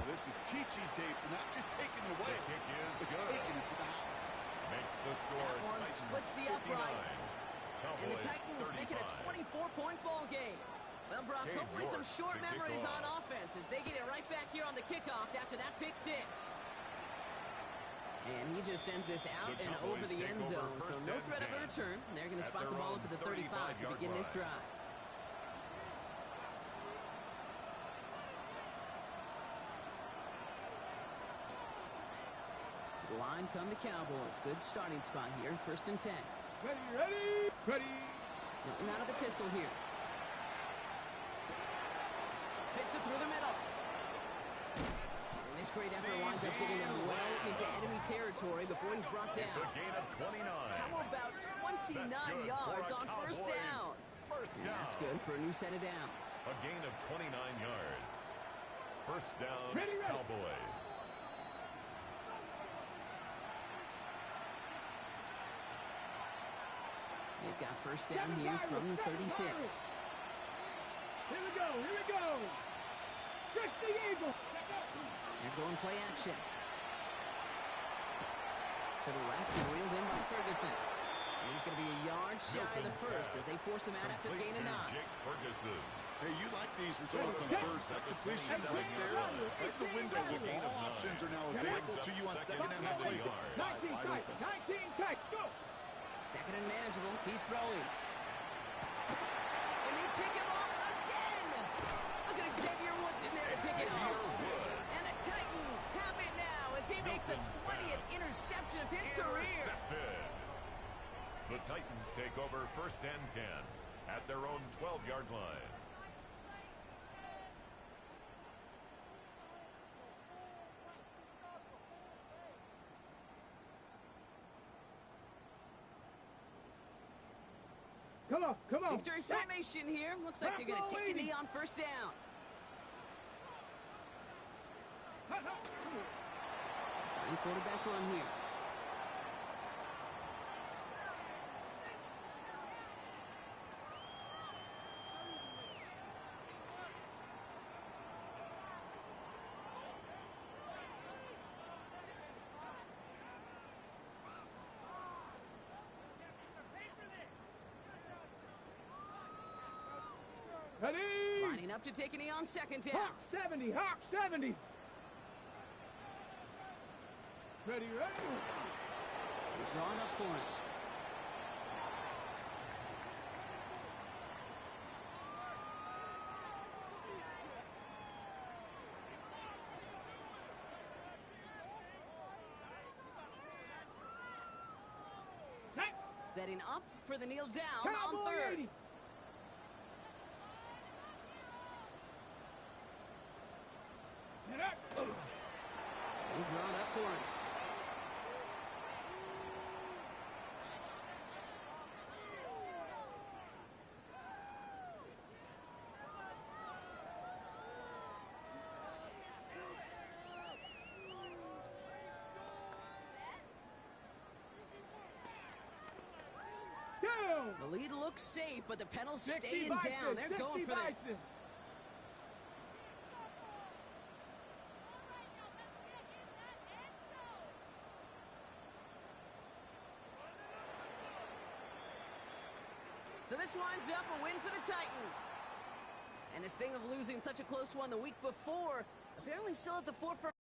this is teaching tape for not just taking it away, The kick is but good. taking it to the house. Makes the score. That one Titans splits the 59. uprights. And the Cowboys Titans make it a 35. 24-point ball game. Well, Brock, Cade hopefully some York short to kick memories on off. offense as they get it right back here on the kickoff after that pick six. And he just sends this out The and Cowboys over the take end over zone, so first no and threat of a 10 return. They're going to at spot the their ball own up at the 35 to 35-yard begin this line. drive. To the line come the Cowboys. Good starting spot here, 1st and 10. Ready. Nothing out of the pistol here. Fits it through the middle. And this great effort winds up getting him well into enemy territory before he's brought down. It's a gain of 29. How about 29 That's good yards for on first Cowboys. down? First And down. that's good for a new set of downs. A gain of 29 yards. First down, Ready. Cowboys. They've got first down here from the 36. Here we go. Stretch the eagle. They're going play action. To the left and reeled in by Ferguson. And he's going to be a yard shy of the first as they force him out after the gain of 9. Jake Ferguson. Hey, you like these results on first. That completion right there, right the window. All options are now available to you on second and that play. 19 tight. 19 tight. Go. Second and manageable. He's throwing. And they pick him off again. Look at Xavier Woods in there to pick it off. And the Titans have it now as he makes the 20th interception of his career. Intercepted. The Titans take over first and 10 at their own 12-yard line. Come on. Victory formation here. Looks like they're going to take a knee on first down. Sign quarterback run here. Ready. Lining up to take a knee on second down. Hawk 70. Hawk 70. Ready. They're drawing up for it. Setting up for the kneel down on third. 80. They're drawn up for it. The lead looks safe, but the pedals staying down. They're going for this. So this winds up a win for the Titans. And this thing of losing such a close one the week before, apparently still at the forefront.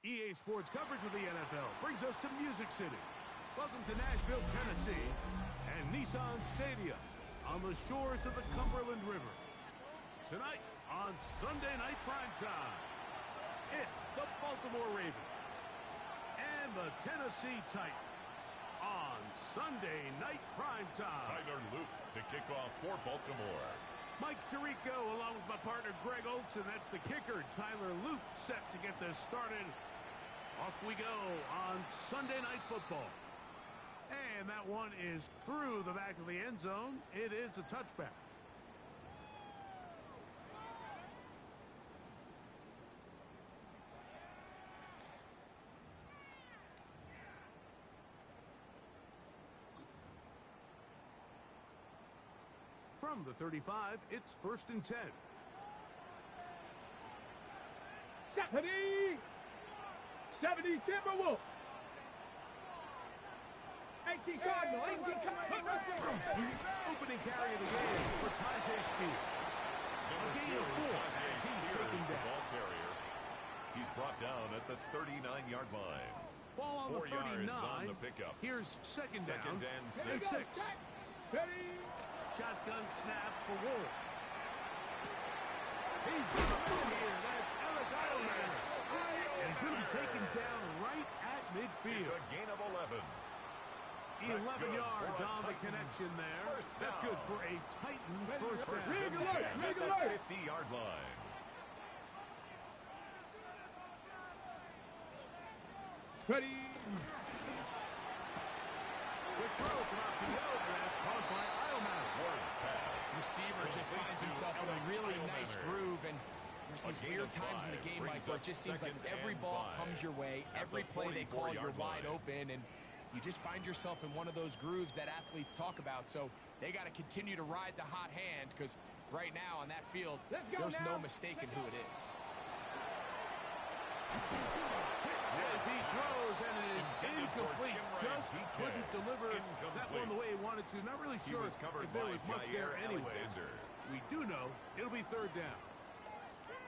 EA Sports coverage of the NFL brings us to Music City. Welcome to Nashville, Tennessee, and Nissan Stadium on the shores of the Cumberland River. Tonight on Sunday Night Primetime, it's the Baltimore Ravens and the Tennessee Titans on Sunday Night Primetime. Tyler Luke to kick off for Baltimore. Mike Tirico along with my partner Greg Olson. That's the kicker. Tyler Luke set to get this started. Off we go on Sunday Night Football. And that one is through the back of the end zone. It is a touchback. From the 35, it's 1st and 10. Stephanie! 70 Timberwolf. 18 Cardinal. 18 Cardinal. Opening carry of the game for Tajay Speed. A gain of 4 as he's taken down. Ball carrier. He's brought down at the 39-yard line. Ball on 4 the 39. yards on the pickup. Here's second down. Second and 6. Ready? Shotgun snap for Wolf. He's going to win here. That's Eric Eilman. And he's going to be taken down right at midfield. It's a gain of 11. 11 yards on the connection there. That's good for a Titan first down. Rig alert! Rig alert! 50-yard line. Ready? Quick throw to RPO. That's caught by Eilman. Ward's pass. Receiver just finds himself in a really nice groove, and there's these weird times in the game, Mike, where it just seems like every ball comes your way, every play they call, you're wide open, and you just find yourself in one of those grooves that athletes talk about. So they got to continue to ride the hot hand, because right now on that field, there's no mistaking who it is. As he throws, and it is incomplete. Just couldn't deliver that one the way he wanted to. Not really sure if there was much there anyways. We do know it'll be third down.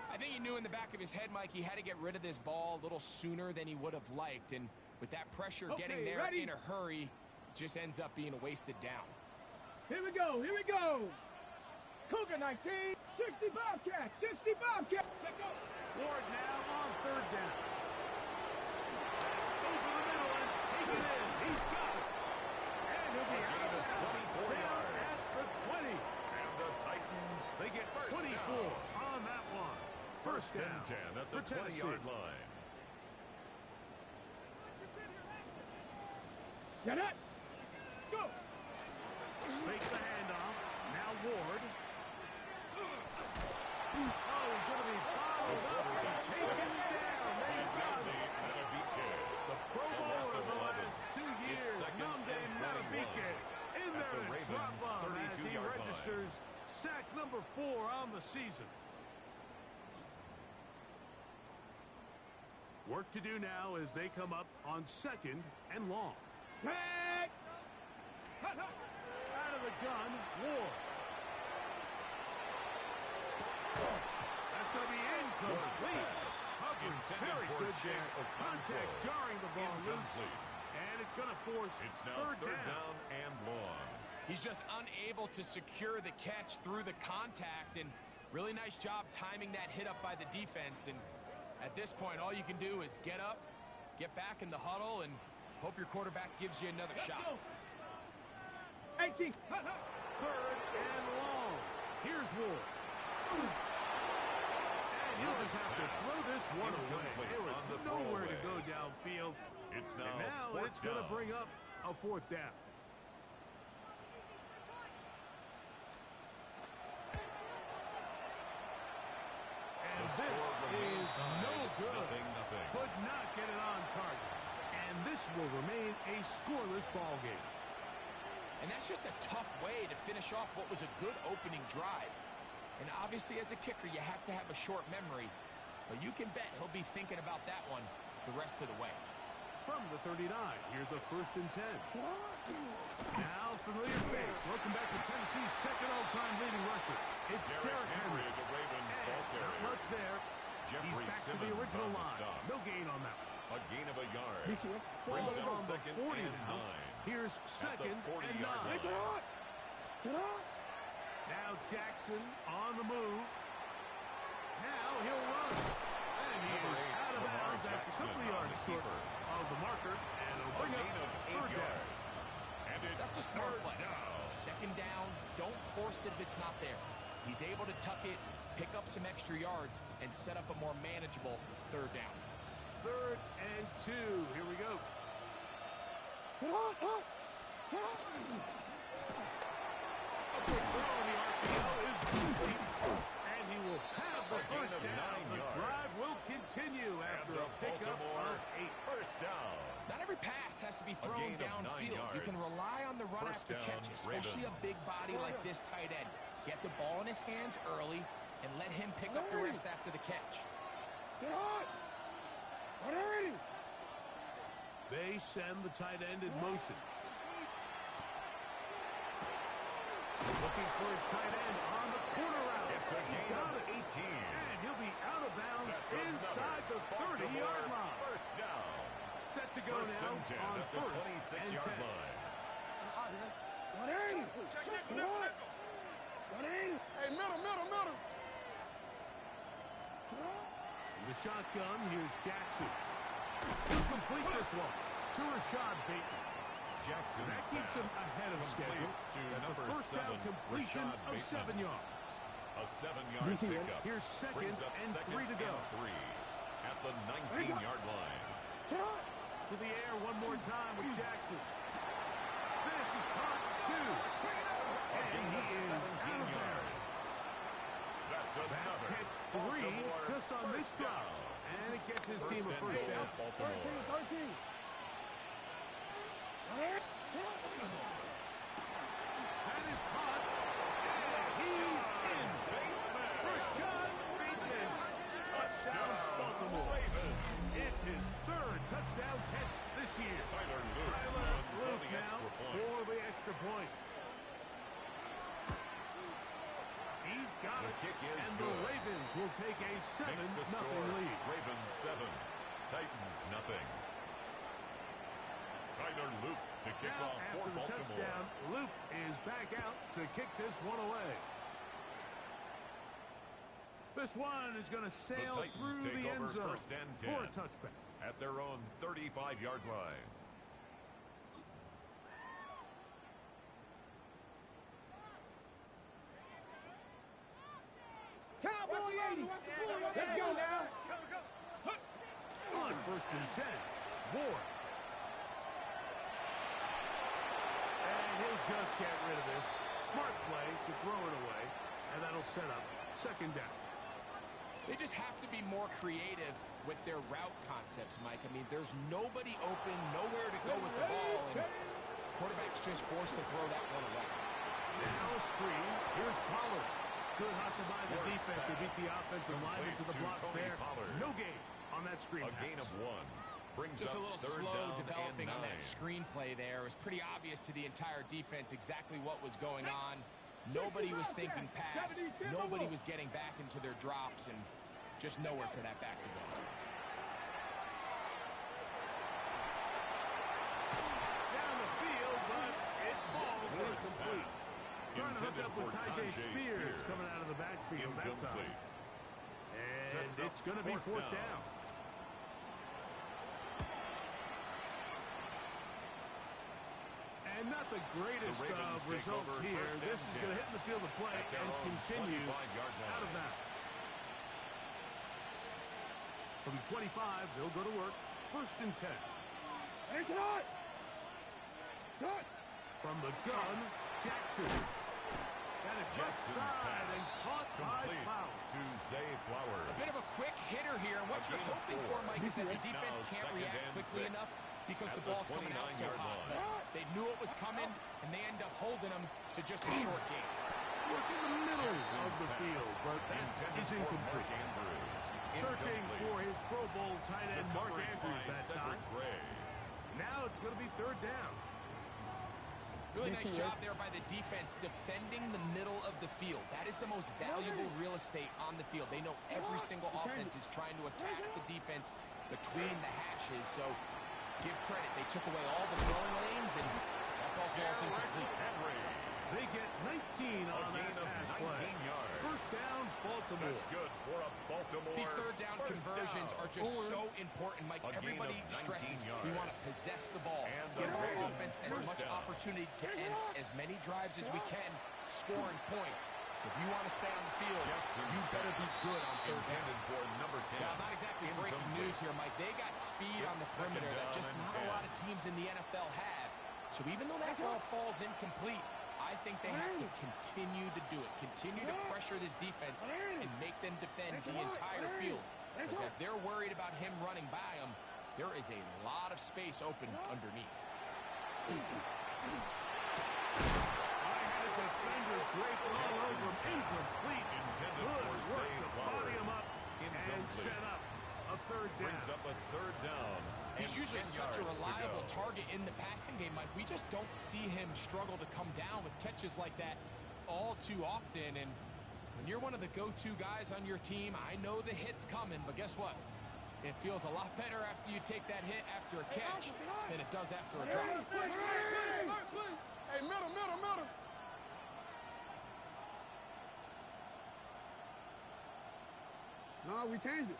I think he knew in the back of his head, Mike, he had to get rid of this ball a little sooner than he would have liked. And with that pressure getting there in a hurry, just ends up being a wasted down. Here we go. Here we go. Cougar 19. 60 Bobcats. 60 Bobcats. Let's go. Ward now on third down. Over the middle and take it in. He's got it. And he'll be out of bounds down at the 20. And the Titans, they get 24 on that one. First down 10 at the 20-yard line. Get it. Let's go. Fake the handoff. Now Ward. Oh, he's going to be followed up and taken down. They got him. The Pro Bowler of the last 2 years, Namde Matabike, in there to drop bomb as he registers sack number 4 on the season. Work to do now as they come up on 2nd and long. Tag. Out of the gun, Ward. That's going to be incomplete. Coverage very good there. Contact jarring the ball loose. And it's going to force third down and long. He's just unable to secure the catch through the contact, and really nice job timing that hit up by the defense. And at this point, all you can do is get up, get back in the huddle, and hope your quarterback gives you another shot. 18. Third and long. Here's Ward. And he'll just have to throw this one away. There was nowhere to go downfield. It's And now it's going to bring up a 4th down. And this is no good. Could not get it on target. And this will remain a scoreless ball game. And that's just a tough way to finish off what was a good opening drive. And obviously, as a kicker, you have to have a short memory. But you can bet he'll be thinking about that one the rest of the way. From the 39, here's a 1st and 10. Now, familiar face. Welcome back to Tennessee's 2nd all-time leading rusher. It's Derrick Henry. The Ravens ball Not carrier. much there. He's back to the original line. No gain on that one. A gain of a yard. Brings Brings up up on the second 40 and now. 9. Here's At the second 40 and yard 9. line. Now Jackson on the move. Now he'll run. And he Number is 8, out of Lamar bounds. That's a Jackson couple of on yards the short keeper. of the marker. And it'll A bring gain up of 8 third down. yards. And it's That's a smart third play. down. Second down, don't force it if it's not there. He's able to tuck it, pick up some extra yards, and set up a more manageable third down. 3rd and 2. Here we go. A quick throw on the RPO is complete. And he will have the A gain first of down. 9 The yards. drive will continue after And a the pickup Baltimore of 8. first down. Not every pass has to be thrown gain of 9 downfield. You can yards. rely on the run First after down, catch, especially a big body like this tight end. Get the ball in his hands early and let him pick up the rest after the catch. They send the tight end in motion. Looking for his tight end on the corner route. It's a He's gain got of it. 18. And he'll be out of bounds That's inside the another 30-yard Baltimore line. First down. Set to go First now and 10 on at the 26-yard 1st and 10. line. In the shotgun, here's Jackson. He'll complete this one to Rashad Bateman. Jackson That keeps him ahead of schedule. to That's a number first down 7, completion Rashad of Bateman. 7 yards. A 7-yard pickup. Here's second Brings up and second 3 to go. and 3 at the 19-yard line. To the air one more time with Jackson. This is caught 2. A And gain he of is 17 out of bounds. yards. That's That's another catch 3 Baltimore just on this first drive. down. And it gets his First team a and first goal, down. Baltimore. That is caught. And he's in. Rashad Bateman. Touchdown, Baltimore. Ravens. It's his 3rd touchdown catch this year. Tyler Luke Tyler on Luke the now extra point. for the extra point. He's got The it. kick is and good. the Ravens will take a Makes the 7-0 score. lead. Ravens 7, Titans nothing. Tyler Luke to kick Now, off after for the Baltimore. touchdown, Luke is back out to kick this one away. This one is going to sail Titans through take the over end zone first and 10. for a touchback. At their own 35-yard line. Cowboy 80. Let's go now. On first and 10, Ward. And he'll just get rid of this. Smart play to throw it away, and that'll set up second down. They just have to be more creative with their route concepts, Mike. I mean, there's nobody open, nowhere to go with the ball, and the quarterback's just forced to throw that one away. Now a screen. Here's Pollard. Good hustle by the defense. They beat the offensive lineman to the blocks Tony there. Pollard. No gain on that screen A gain of pass. 1. Brings Just a up little third slow down developing and on that 9. screenplay there. It was pretty obvious to the entire defense exactly what was going on. Nobody was thinking pass. Nobody was getting back into their drops, and just nowhere for that back to go. Down the field, but it falls incomplete. Trying to hook up with Tajay Spears coming out of the backfield that time. Incomplete. And Sets up it's going to be fourth down. And not the greatest The Ravens of take results over here. first This and is going to 10 hit in the field of play at their and own continue 25-yard line. out of bounds. From the 25, they'll go to work. First and 10. From the gun, Jackson. That is left Jackson's side and pass caught by complete Flowers. to Zay Flowers. A bit of a quick hitter here, and what A you're gain of hoping 4. for, Mike, is that the It's defense now can't second react and quickly 6 enough because at the ball's coming out so 29-yard hot. line. They knew it was coming, and they end up holding them to just a short game. Work in the middle of the field, but that is incomplete. Searching for his Pro Bowl tight end Mark Andrews that time. Now it's going to be third down. Really nice job there by the defense defending the middle of the field. That is the most valuable real estate on the field. They know every single offense is trying to attack the defense between the hashes. So give credit. They took away all the throwing lanes, and that ball falls incomplete. They get 19 on that pass play. Yards. First down, Baltimore. That's good for a Baltimore. These third down conversions are just so important, Mike. Everybody stresses we want to possess the ball, give our offense as much opportunity to end as many drives as we can, scoring points. So if you want to stay on the field, you better be good on third down. For number 10. Now, not exactly breaking news here, Mike. They got speed on the perimeter that just not a lot of teams in the NFL have. So even though that ball falls incomplete, I think they have to continue to do it, continue to pressure this defense and make them defend the entire field. Because as they're worried about him running by them, there is a lot of space open underneath. I had a defender draped all over him. Incomplete. Good work to body him up and set up a third down. Brings up a third down. He's usually such a reliable target in the passing game, Mike. We just don't see him struggle to come down with catches like that all too often. And when you're one of the go-to guys on your team, I know the hit's coming, but guess what? It feels a lot better after you take that hit after a catch than it does after a drop. Hey, middle. No, we changed it.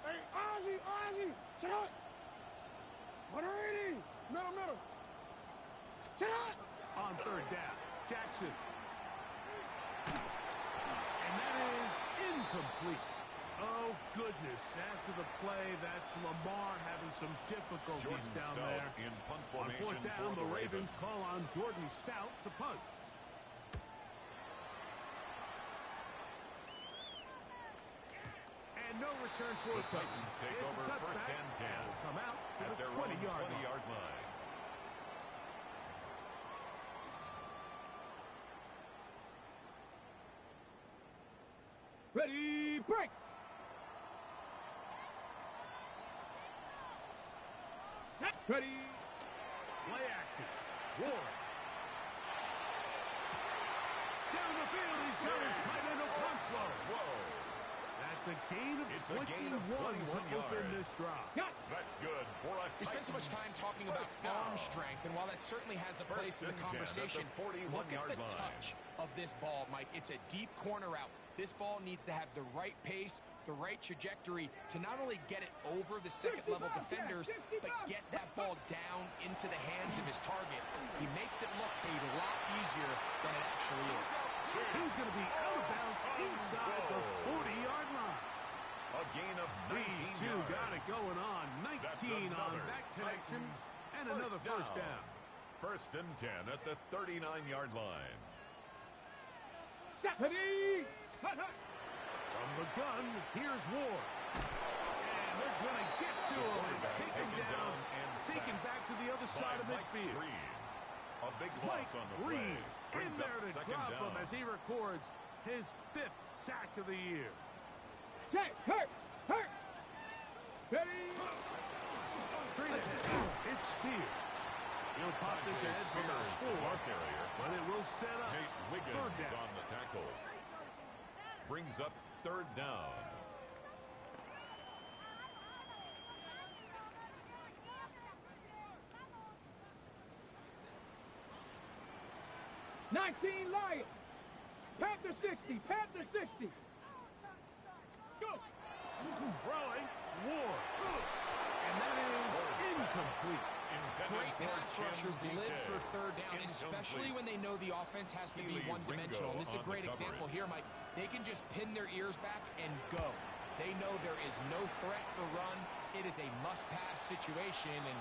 Hey, Ozzy, shut up. Moderate. Middle. Shut up. On third down, Jackson. And that is incomplete. Oh, goodness. After the play, that's Lamar having some difficulties Jordan down Stout there. in punt On formation fourth down, for the Ravens call on Jordan Stout to punt. And no return for The a Titans take It's over a touchback. first and 10 Will come out to at the their 20-yard own line. 20-yard line. Ready, break. Ready. Play action. Ward. Down the field, he's got his tight end Okonkwo. Whoa. That's a gain of It's a 21 gain of 21 to open yards. this drive. That's good for a We spent so much time talking about arm strength, and while that certainly has a place in the conversation, look at the touch of this ball, Mike. It's a deep corner out. This ball needs to have the right pace, the right trajectory to not only get it over the second-level defenders, but get that ball down into the hands of his target. He makes it look a lot easier than it actually is. He's going to be out of bounds inside the 40-yard line. A gain of 19 These two yards. got it going on. 19 on another that connection. Titans And another first down. First and 10 at the 39-yard line. Ready. From the gun, here's Ward. And they're going to get to him and take him down and taken back to the other side of midfield. Green. A big Mike loss on the Green play. in Brings there up to second drop down. him as he records his 5th sack of the year. Check. Hurt. Ready. Straight ahead. It's Spear. He'll pop this ahead for about 4, carrier. but it will set up Nate third Wiggins down. on the tackle. Brings up third down. Lions. Panther 60. Go. Throwing, Ward. And that is incomplete. Great pass rushers live for third down, especially when they know the offense has to be one-dimensional. And this is a great example here, Mike. They can just pin their ears back and go. They know there is no threat for run. It is a must-pass situation, and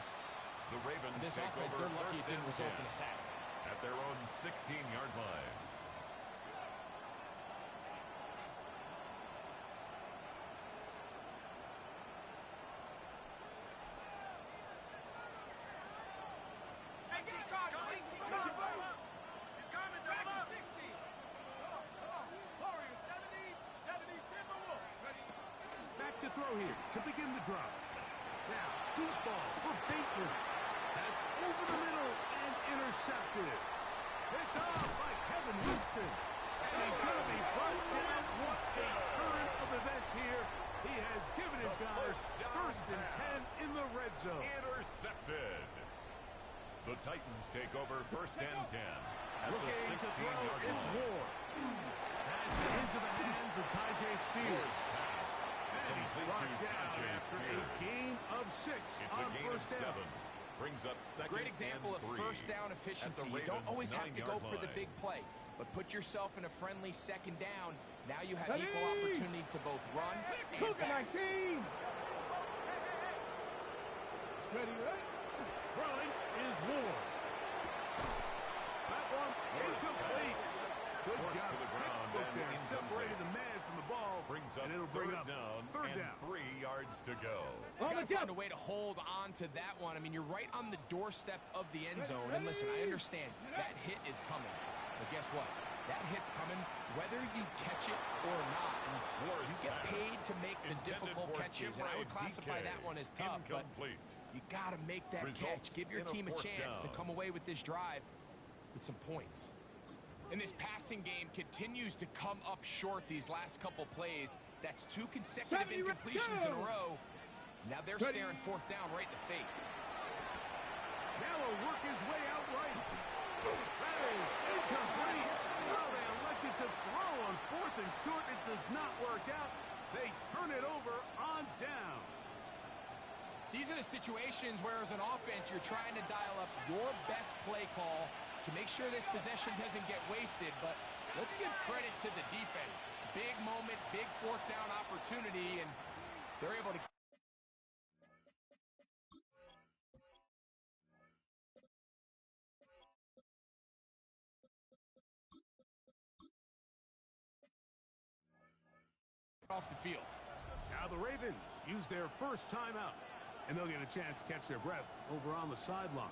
The Ravens this take offense, over they're lucky first it didn't and result 10 in a sack. at their own 16-yard line. Back to throw here to begin the drive. Now, deep ball for Bateman. That's over the middle and intercepted. Picked off by Kevin Winston. And he's going to be brought down. What a turn of events here take over first and 10 at the Looking to throw, 16-yard it's line. Ward. Has it into the hands of Ty.J. Spears. And he's brought down after a gain of 6 It's on a gain of first down. 7. Brings up second Great example and of 3 first down at efficiency. the You don't always have to go 9-yard for the line. big play, but put yourself in a friendly second down. Now you have Ready? equal opportunity to both run and Cougar pass. 19. Ready, ready. Throwing is Ward. That one incomplete. Good Forced job. to the ground Textbook and there. incomplete. Separated the man from the ball. Brings up and it'll bring third up down third and down. 3 yards to go. He's got to the find gap. a way to hold on to that one. I mean, you're right on the doorstep of the end zone. And listen, I understand that hit is coming. But guess what? That hit's coming whether you catch it or not. And Ward's you get pass paid to make the intended difficult for catches. And I would classify DK. that one as tough. But Incomplete. you got to make that Results catch. Give your in a team a fourth chance to down. come away with this drive with some points. And this passing game continues to come up short these last couple plays. That's 2 consecutive Ready, let's incompletions in a go. row. Now they're Ready. staring fourth down right in the face. Now will work his way out right. That is incomplete. Well, they elected to throw on 4th and short. It does not work out. They turn it over on down. These are the situations where, as an offense, you're trying to dial up your best play call to make sure this possession doesn't get wasted. But let's give credit to the defense. Big moment, big fourth down opportunity, and they're able to... off the field. Now the Ravens use their first timeout, and they'll get a chance to catch their breath over on the sideline.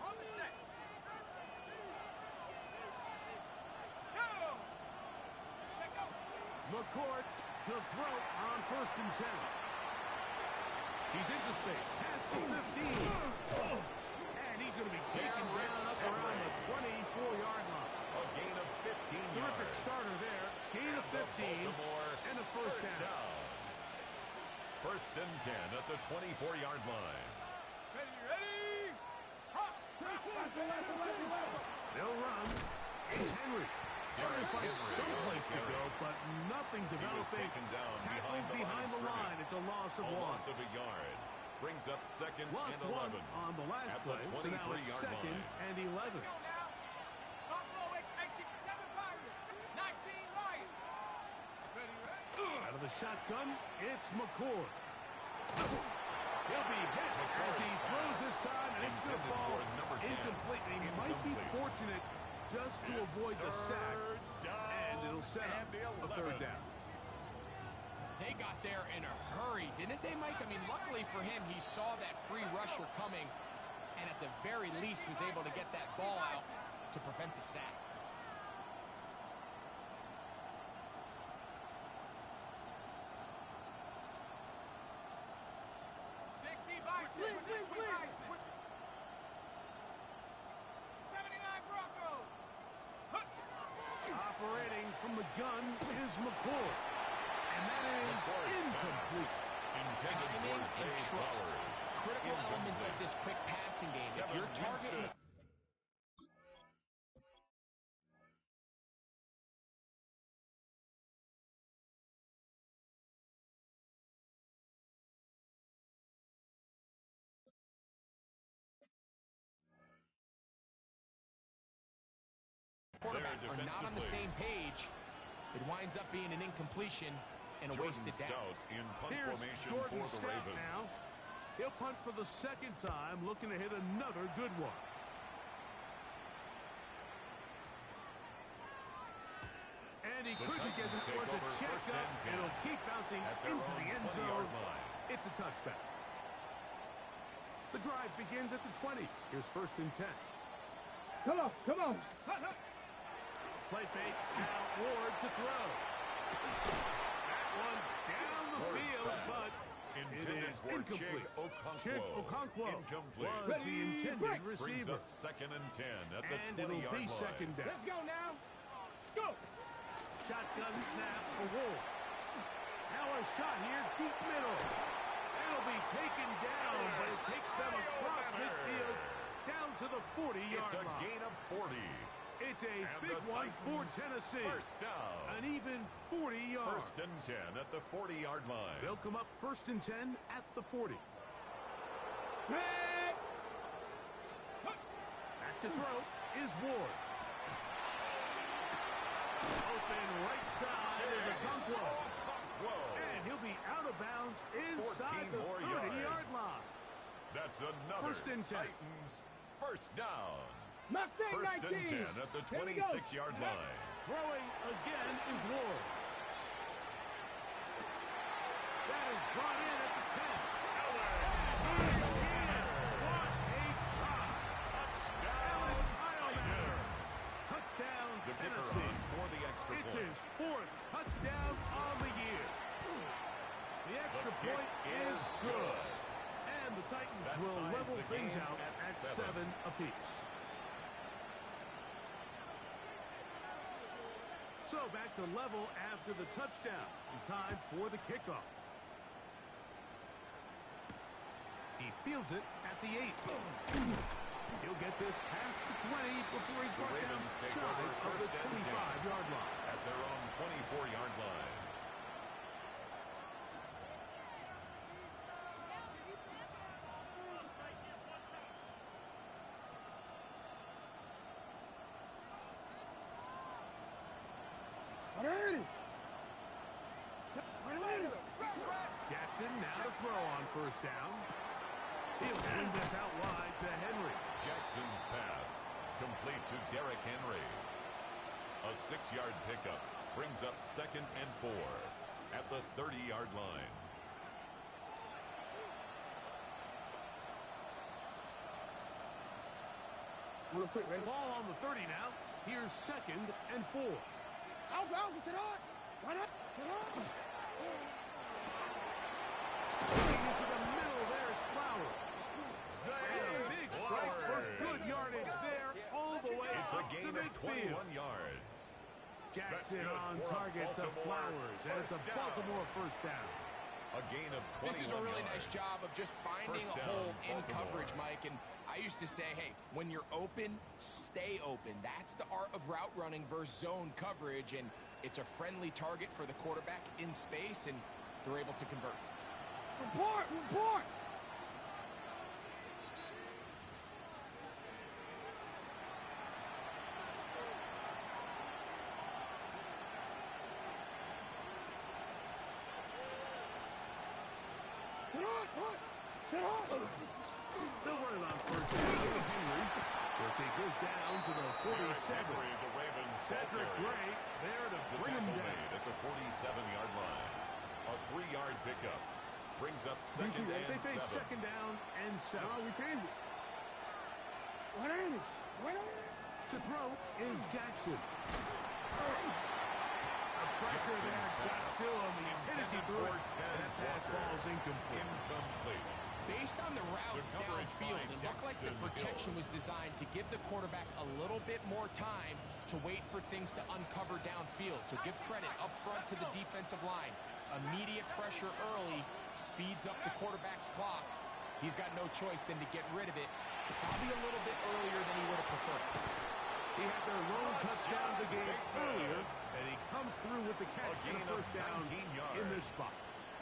On the set. Go. Check out. McCourt to throw on 1st and 10. He's into space, past the 15. And he's going to be taken down up around the 24-yard line. A gain of 15 Terrific yards. starter there. Gain of 15 Baltimore and a first down. First and 10 at the 24-yard line. Ready, ready. Hawks. They'll run. It's Henry. Trying to find someplace to go, but nothing He was developing. taken down Tackled behind the line. It's a loss of A 1. loss of a yard. Brings up second Lost and 1 11 on the last at play, the so now it's 23-yard second line. and 11. Out of the shotgun, it's McCourt. He'll be hit as he throws this time, and it's going to Intended fall for number 10. incomplete. And he might be Incomplete. fortunate just to avoid the sack, and it'll set up a third down. They got there in a hurry, didn't they, Mike? I mean, luckily for him, he saw that free rusher coming, and at the very least was able to get that ball out to prevent the sack. Operating from the gun is McCourt. And that is incomplete. Intended Timing for and Zay trust. Flowers. Critical elements of this quick passing game. If you're targeting... quarterback are not on the same page, it winds up being an incompletion and a wasted down. Stout in punt Here's formation Jordan for the Stout Ravens. now. He'll punt for the second time, looking to hit another good one. And he couldn't get Titans it take to over check first up. and 10 It'll keep bouncing at their into own the end 20-yard zone. line. It's a touchback. The drive begins at the 20. Here's 1st and 10. Come on, come on. Hut, hut. Play fake. Now Ward to throw. That one down the Ward's field, pass but it intended is for incomplete. Chig Okonkwo Incomplete. was the intended Brings receiver. up second and 10 at the And it'll 20-yard be line. second down. Let's go now. Let's go. Shotgun snap for Wolf. Now a shot here, deep middle. And That'll be taken down, but it takes them across midfield down to the 40-yard line. It's a gain of 40. It's a And big the one for Titans Tennessee. First down. An even 40 yards. First and 10 at the 40-yard line. They'll come up first and 10 at the 40. Back to throw is Ward. Open right side is a Okonkwo. And he'll be out of bounds inside the 30-yard line. That's another First and 10. Titans first down. Mustang First 19. and 10 at the Here we go. 26-yard line. Throwing again is Ward. That is brought in at the 10. He's again. What a try. Touchdown, Titans. Touchdown, The kicker Tennessee. on for the extra It's point. his 4th touchdown on the year. The extra kick point is good. And the Titans That will ties level the things game out at at 7. 7 apiece. So back to level after the touchdown. And time for the kickoff. He fields it at the 8. He'll get this past the 20 before he's brought down Ravens take shy over of the first and 25-yard line. At their own 24-yard line. Jackson now to throw on first down. He'll send this out wide to Henry. Jackson's pass complete to Derrick Henry. A 6-yard pickup brings up 2nd and 4 at the 30-yard line. Real quick, ready? Ball on the 30 now. Here's 2nd and 4. Alpha, sit on. Why not? Sit on. Into the middle, there's Flowers. And a big strike for good yardage there all the way It's a up to gain of midfield. 21 yards. Jackson good on for a target to Baltimore Flowers, and it's a first down. Baltimore first down. A gain of 21 This is a really yards. nice job of just finding First a down, hole in Baltimore. coverage, Mike. And I used to say, hey, when you're open, stay open. That's the art of route running versus zone coverage. And it's a friendly target for the quarterback in space, and they're able to convert. Report. Sit on. They'll run it on first down to Henry. They'll take this down to the 47. Henry, the Ravens. Cedric Gray there to The bring him tackle down. made at the 47-yard line. A 3-yard pickup brings up 2nd They and face 7. 2nd down and 7. We changed it. What are you? To throw is Jackson. A pressure Jackson's there got pass. to him. He intended to throw it. Cortez That pass Walker. ball is incomplete. Incomplete. Based on the routes The coverage downfield, by it looked like the Daxton protection Hill. was designed to give the quarterback a little bit more time to wait for things to uncover downfield. So give credit up front to the defensive line. Immediate pressure early speeds up the quarterback's clock. He's got no choice than to get rid of it, probably a little bit earlier than he would have preferred. He had their lone touchdown of the game earlier, and he comes through with the catch and a first down 19 yards. in this spot.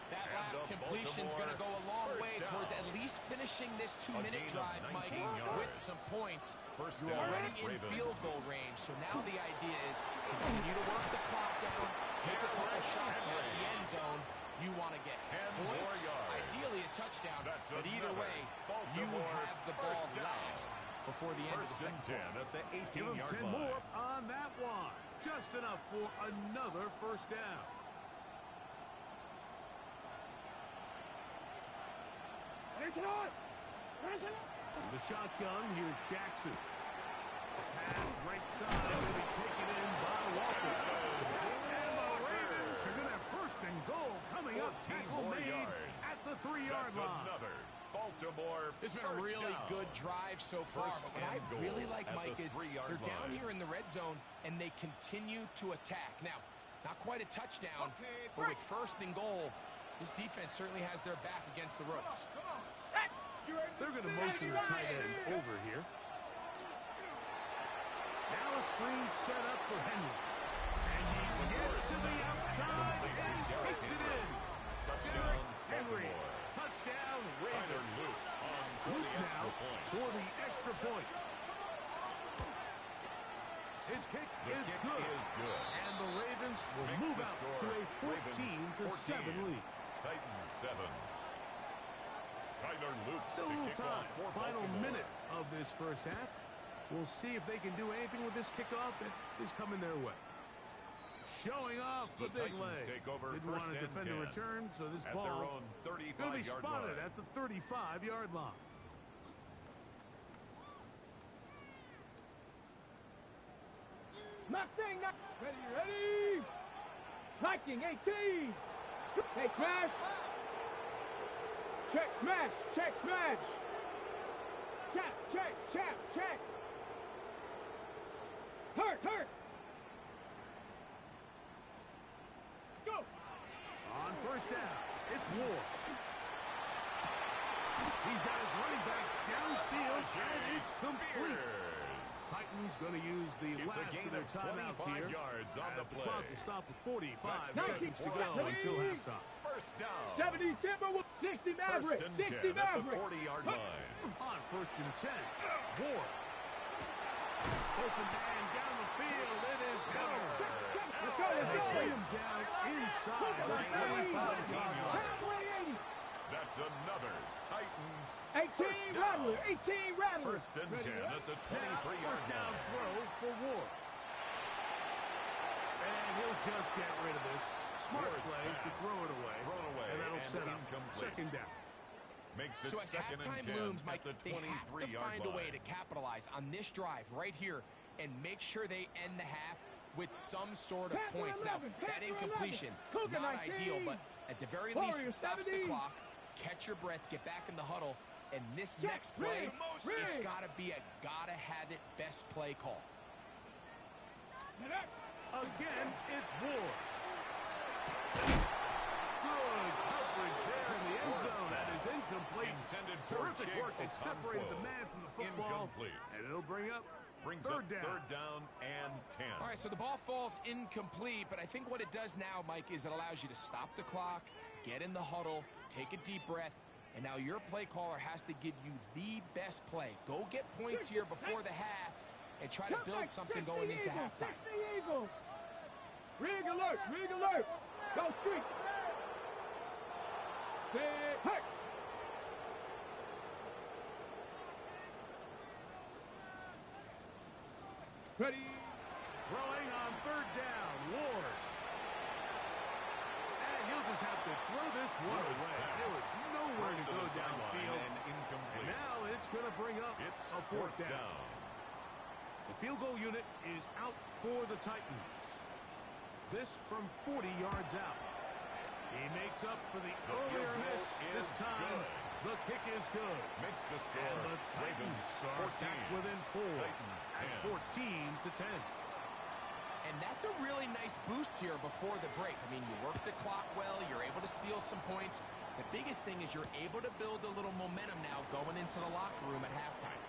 That And last the completion's going to go a long Baltimore way first towards down. at least finishing this A 2-minute gain of drive, Mike, 19 yards. with some points. First You're down, already in Ravens. field goal range, so now the idea is continue to work the clock down, take a couple shots at the end zone. You want to get 10 points, more yards. ideally a touchdown, That's but either another way, you Baltimore have the ball first down. last before the end of the First and second 10 at the Give him 18-yard 10 line. more on that one. Just enough for another first down. The shotgun, here's Jackson. Pass right side, will be taken in by Walker. And the Ravens are going to have first and goal coming up. 14 Tackle more made yards. at the 3-yard That's line. another Baltimore It's been a first really down. good drive so far, First but what I and goal really like, at the Mike, is 3-yard they're down line. here in the red zone, and they continue to attack. Now, not quite a touchdown, but with first and goal, This defense certainly has their back against the ropes. They're going to motion the tight end over here. Now a screen set up for Henry. And he gets to the outside and takes it in. Touchdown, Henry. Baltimore. Touchdown, Tyler Ravens. Luke on for Luke the now extra point. for the extra point. His kick The is kick good. is good. And the Ravens will Makes move the out score. to a Ravens 14-7 lead. Titans 7. Tyler Luke Still a to little kick off time. for Final Baltimore. minute of this first half. We'll see if they can do anything with this kickoff that is coming their way. Showing off the big Titans leg. take over Didn't want first to and defend 10 the return, so this at ball their own going to be 35-yard spotted line. at the 35-yard line. Mustang, ready. Viking 18. Hey, smash. Check, smash. Check, smash. Check. Hurt. Go. On first down, it's Ward. He's got his running back downfield, and it's complete. Titans going to use the It's a last gain of their of timeouts 25 here. yards on As the the clock play. will stop with 45 That's seconds to go 19, until halftime. First down. 70 Timberwolves. 60 First Mavericks. and 60 10 at the Mavericks. 40-yard line. On first and 10, Ward. Open man down the field. It is Howard. Let's go. They bring him down inside the 25-yard line. That's another Titans 18 Rattler. 18 Rattler. first and 10 at the Now, 23-yard first down line. throw for Ward. And he'll just get rid of this. Smart Ward's play to pass. throw it away. And that'll and set up incomplete. second down. Makes it So as second and halftime 10 looms, at Mike, the they have to 23-yard find a way line. to capitalize on this drive right here and make sure they end the half with some sort of Pass points. Now, 11, that pass incompletion, 11. Cougar not 19. ideal, but at the very least, Warriors it stops the 17. clock. Catch your breath, get back in the huddle, and this Check, next play, rig. it's got to be a gotta-have-it best play call. Again, it's Ward. Good coverage there in the end zone. That is incomplete. Intended for Terrific Jake work. They separated the Okonkwo. man from the football. Incomplete. And it'll bring up Brings third up down. third down and 10. All right, so the ball falls incomplete, but I think what it does now, Mike, is it allows you to stop the clock, get in the huddle, take a deep breath, and now your play caller has to give you the best play. Go get points here before the half and try to build something going into halftime. Eagles. Rig alert. Go street. Hey. Ready. Throwing on third down, Ward. And he'll just have to throw this one Ward's away. pass. There was nowhere to Thrown go the sideline downfield. and And incomplete. now it's going to bring up It's a fourth down. The field goal unit is out for the Titans. This from 40 yards out. He makes up for the earlier field goal miss. This is time, good. the kick is good. Makes the score. And the Ravens Titans are 14. back within 4 Titans at 10. 14-10. And that's a really nice boost here before the break. I mean, you work the clock well, you're able to steal some points. The biggest thing is you're able to build a little momentum now going into the locker room at halftime.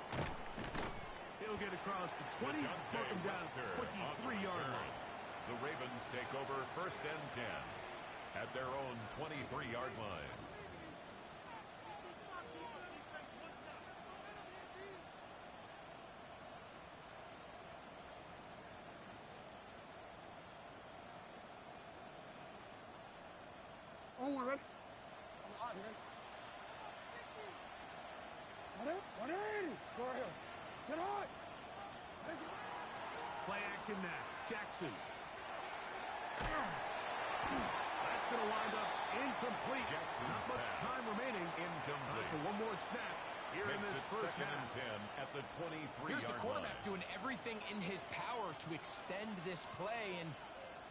He'll get across the 20, DeJounte mark him down Wester at on the 23-yard return. line. The Ravens take over first and 10 at their own 23-yard line. On one, ready? What is? Go ahead. Sit on. Play action now. Jackson. That's going to wind up incomplete. Jackson's Not much pass. time remaining. Time Incomplete. for one more snap here in Makes this it first second half. and 10 at the 23-yard Here's the quarterback line. doing everything in his power to extend this play, and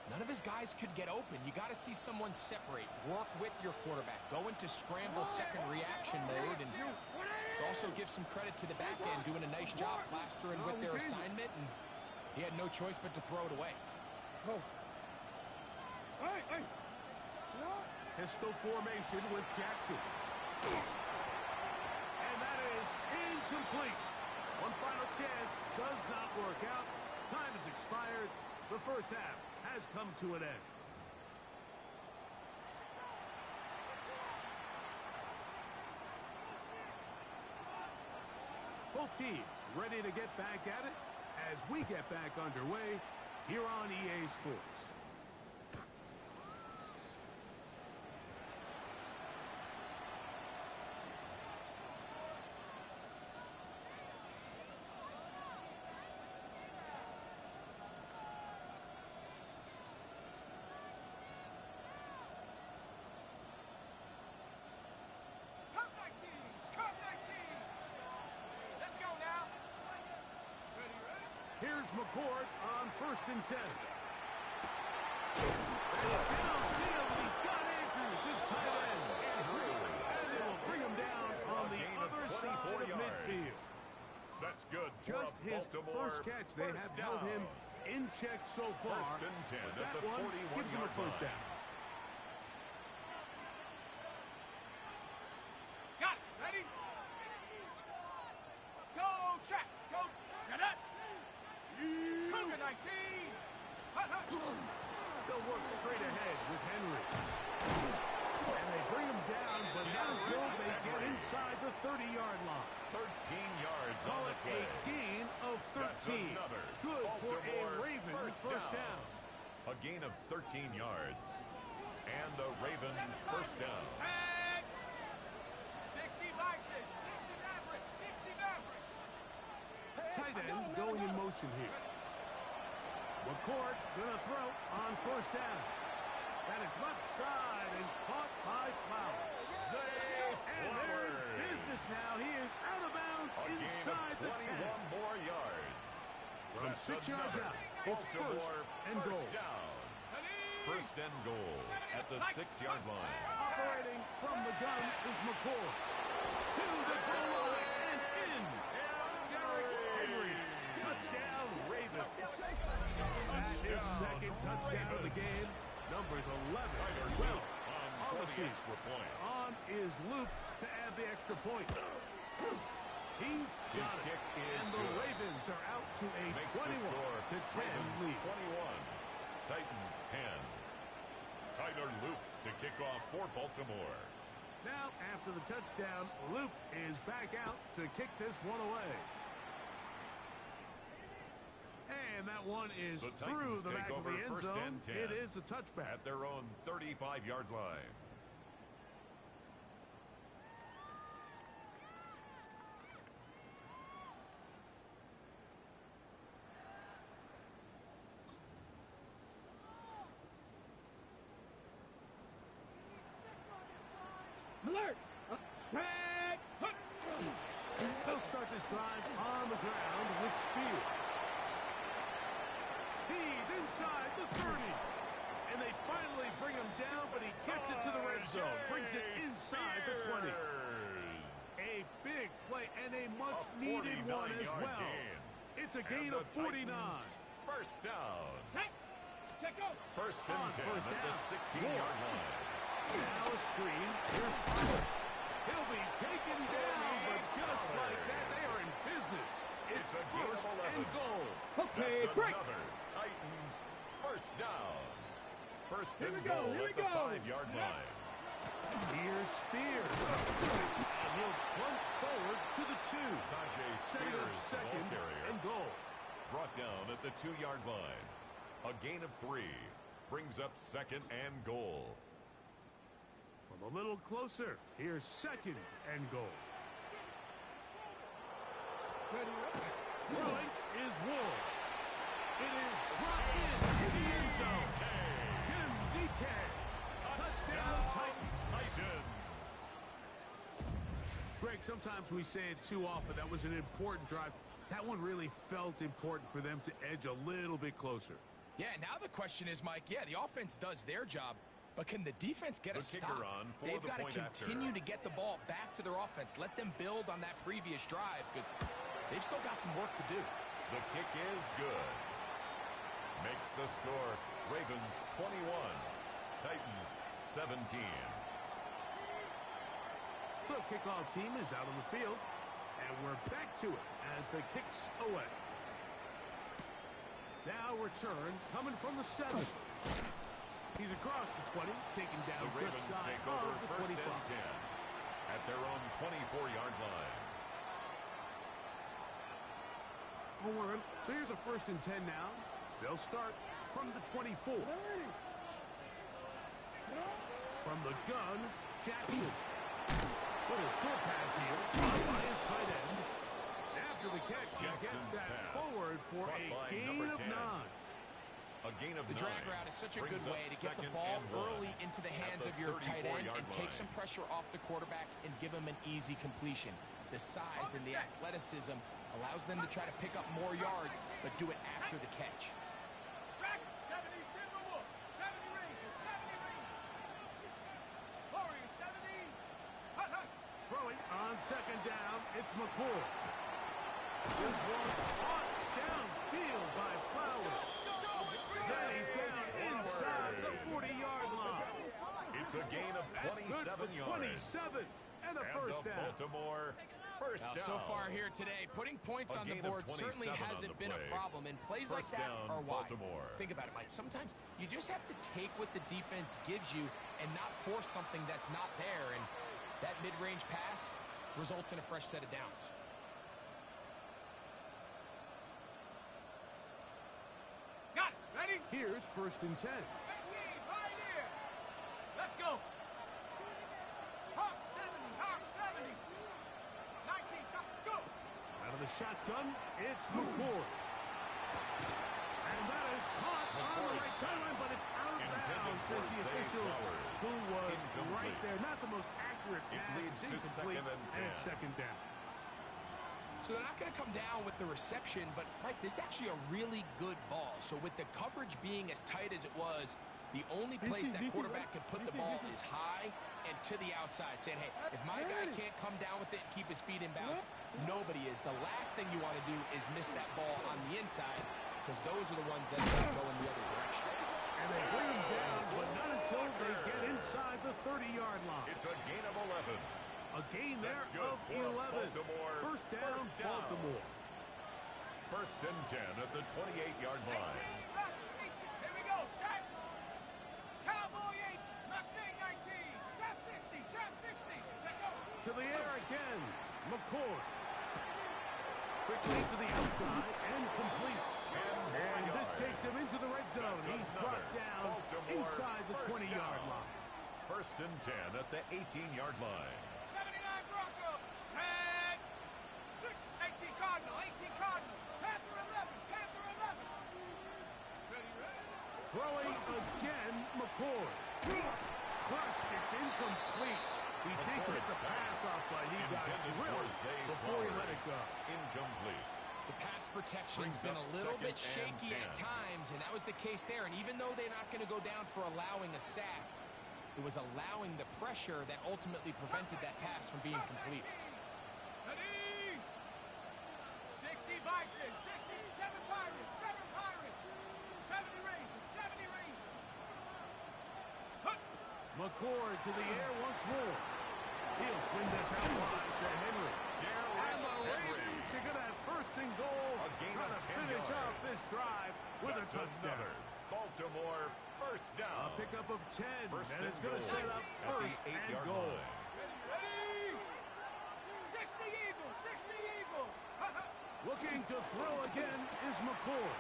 none of his guys could get open. You got to see someone separate, work with your quarterback, go into scramble second reaction mode, and it also gives some credit to the back end doing a nice job plastering with their assignment, and he had no choice but to throw it away. Go. Hey. Pistol formation with Jackson. And that is incomplete. One final chance does not work out. Time has expired. The first half has come to an end. Both teams ready to get back at it as we get back underway here on EA Sports. Here's McCord on 1st and 10. Downfield, he's got Andrews, his tight end. And they will bring him down on the other side of midfield. That's good. Just his first catch. They have held him in check so far. 1st and 10 but at that the one 41-yard gives him a first line. down. Got it. Ready? Go track. Go. Set up. Cougar 19. Hut, hut. They'll work straight ahead with Henry. And they bring him down, but not until they get inside the 30-yard line. 13 yards on Call the it play. a gain of 13. That's another Good for a Baltimore Ravens first down. A gain of 13 yards. And a Raven first down. Tag. 60 Bison. 60 Maverick. 60 Maverick. Tight end going in motion here. McCord gonna throw on 1st down. That is left side and caught by Flowers. And they're in business now. He is out of bounds inside the 10. 21 more yards. From That's 6 yards another out, it's Baltimore 1st and goal. first down. 1st and goal at the 6-yard line. Operating from the gun is McCord. To the goal line and in. Derrick Henry. Touchdown, Ravens. That is second touchdown of the game. Numbers 11 and 12 on the season. Extra point. On is Luke to add the extra point. He's got it. Kick is And the good. Ravens are out to a Makes the 21 score to 10 Ravens lead. 21. Titans 10. Tyler Luke to kick off for Baltimore. Now, after the touchdown, Luke is back out to kick this one away. And that one is The through Titans the back take of the over end 1st zone. and 10. It is a touchback. At their own 35-yard line. Alert. Tag. Hut. They'll start this drive on the ground with Spears. He's inside the 30. And they finally bring him down, but he gets it to the red zone. Brings it inside the 20. A big play and a much-needed one as 49-yard well. gain. It's a And gain the of 49. Titans first down. Tag. Check out. 1st and On 10 first at the down. 16-yard line. Now a screen. Here's Pollard. He'll be taken down, but just like that, they are in business. It's a gain of 1st 11. and goal. Okay, That's break. another Titans first down. 1st Here and we go, goal here at we the go. 5-yard line. Here's Spears. And he'll plunge forward to the 2. Tajay Setting up Spears, the second ball carrier, and goal. brought down at the 2-yard line. A gain of 3 brings up 2nd and goal. From a little closer, here's 2nd and goal. Throwing is Wool. It is brought in the end zone. Jim DK. Touchdown Titans. Greg, sometimes we say it too often. That was an important drive. That one really felt important for them to edge a little bit closer. Yeah, now the question is, Mike, yeah, the offense does their job, but can the defense get The a kicker stop? on for They've the got to point after. continue to get the ball back to their offense. Let them build on that previous drive because they've still got some work to do. The kick is good. Makes the score Ravens 21, Titans 17. The kickoff team is out on the field, and we're back to it as the kick's away. Now return coming from the 7. He's across the 20, taken down The Ravens just shy take over of the first 25. and 10 at their own 24-yard line. So here's a first and 10 now. They'll start from the 24. From the gun, Jackson. Little short pass here by his tight end. After the catch, he gets that forward for a gain of 9. A gain of 9. The drag route is such a good way to get the ball early into the hands of your tight end and take some pressure off the quarterback and give him an easy completion. The size and the athleticism allows them to try to pick up more yards, but do it after the catch. Throwing on second down, it's McCoy. This one caught downfield by Flowers. Then he's getting inside the 40-yard line. It's a gain of 27 yards. 27 and a first down. Baltimore first down. So far here today, putting points on the board certainly hasn't been a problem, and plays like that are why. Think about it, Mike. Sometimes you just have to take what the defense gives you and not force something that's not there, and that mid-range pass results in a fresh set of downs. Got it. Ready? Here's first and 10. 18, right here. Let's go. Hawk 70. 19, go. Out of the shotgun, it's McCoy. And that is caught on the right sideline, but it's out of bounds, says the official, who was right there. Not the most accurate pass. Leads to incomplete, second and 10. and second down. So they're not going to come down with the reception, but, Mike, this is actually a really good ball. So with the coverage being as tight as it was, the only place that quarterback can put the ball is high and to the outside, saying, hey, if my guy can't come down with it and keep his feet in bounds, nobody is. The last thing you want to do is miss that ball on the inside, because those are the ones that are going to go in the other direction. And they bring him down, but not until they get inside the 30-yard line. It's a gain of 11. A gain there of 11. First down, Baltimore. First and 10 at the 28-yard line. 18, here we go, set. Cowboy 8, Mustang 19, trap 60, check out. To the air again, McCoy. Quickly to the outside and complete. And this takes him into the red zone. He's brought down inside the 20-yard line. First and 10 at the 18-yard line. 79 Bronco, set. 18 Cardinal, Panther 11. Ready. Throwing again, McCoy. Crushed, it's incomplete. He did get the pass off, but he got drilled before he let it go. Incomplete. The pass protection's been a little bit shaky at times, and that was the case there. And even though they're not going to go down for allowing a sack, it was allowing the pressure that ultimately prevented that pass from being complete. Ready. 60 Bison, 67 Pirates, 70 Rangers. McCord to the air once more. He'll swing this out wide to Henry. And the Ravens are going to have first and goal. Trying to finish off this drive with a touchdown. Baltimore first down. A pickup of 10, and it's going to goal set up at first the and 8-yard goal. line. Ready. 60 Eagles. Looking to throw again is McCord.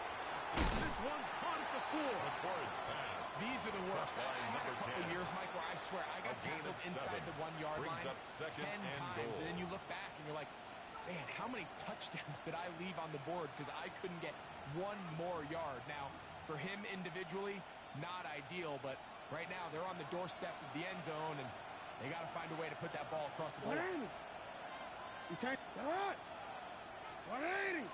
This one caught at the 4. McCord's pass. These are the worst. I had a couple 10. years, Mike, where I swear I got tackled inside the 1-yard Brings line up second 10 and times, goal. and then you look back and you're like, man, how many touchdowns did I leave on the board because I couldn't get one more yard? Now, for him individually, not ideal, but right now they're on the doorstep of the end zone, and they got to find a way to put that ball across the board. 180. 180.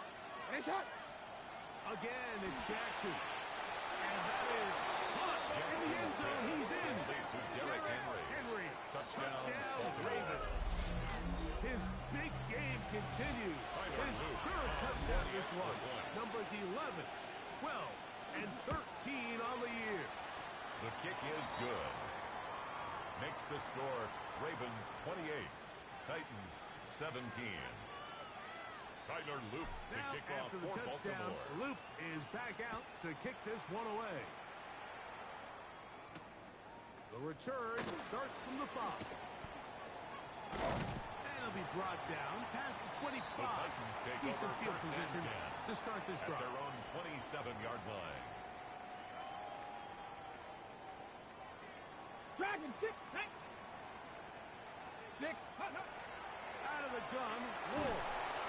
Again, it's Jackson. And that is caught in the end zone. He's in. Lead to Derrick Henry. Touchdown, Ravens. His big game continues. His third touchdown this one. Numbers 11, 12, and 13 on the year. The kick is good. Makes the score Ravens 28, Titans 17. Tyler Loop to Now, kick off after the for touchdown, Baltimore. Loop is back out to kick this one away. The return starts from the 5. And it'll be brought down past the 25. The Titans take Decent over field first and position 10 to start this at drive. their own 27-yard line. Dragon, 6, 6. Out of the gun, Ward.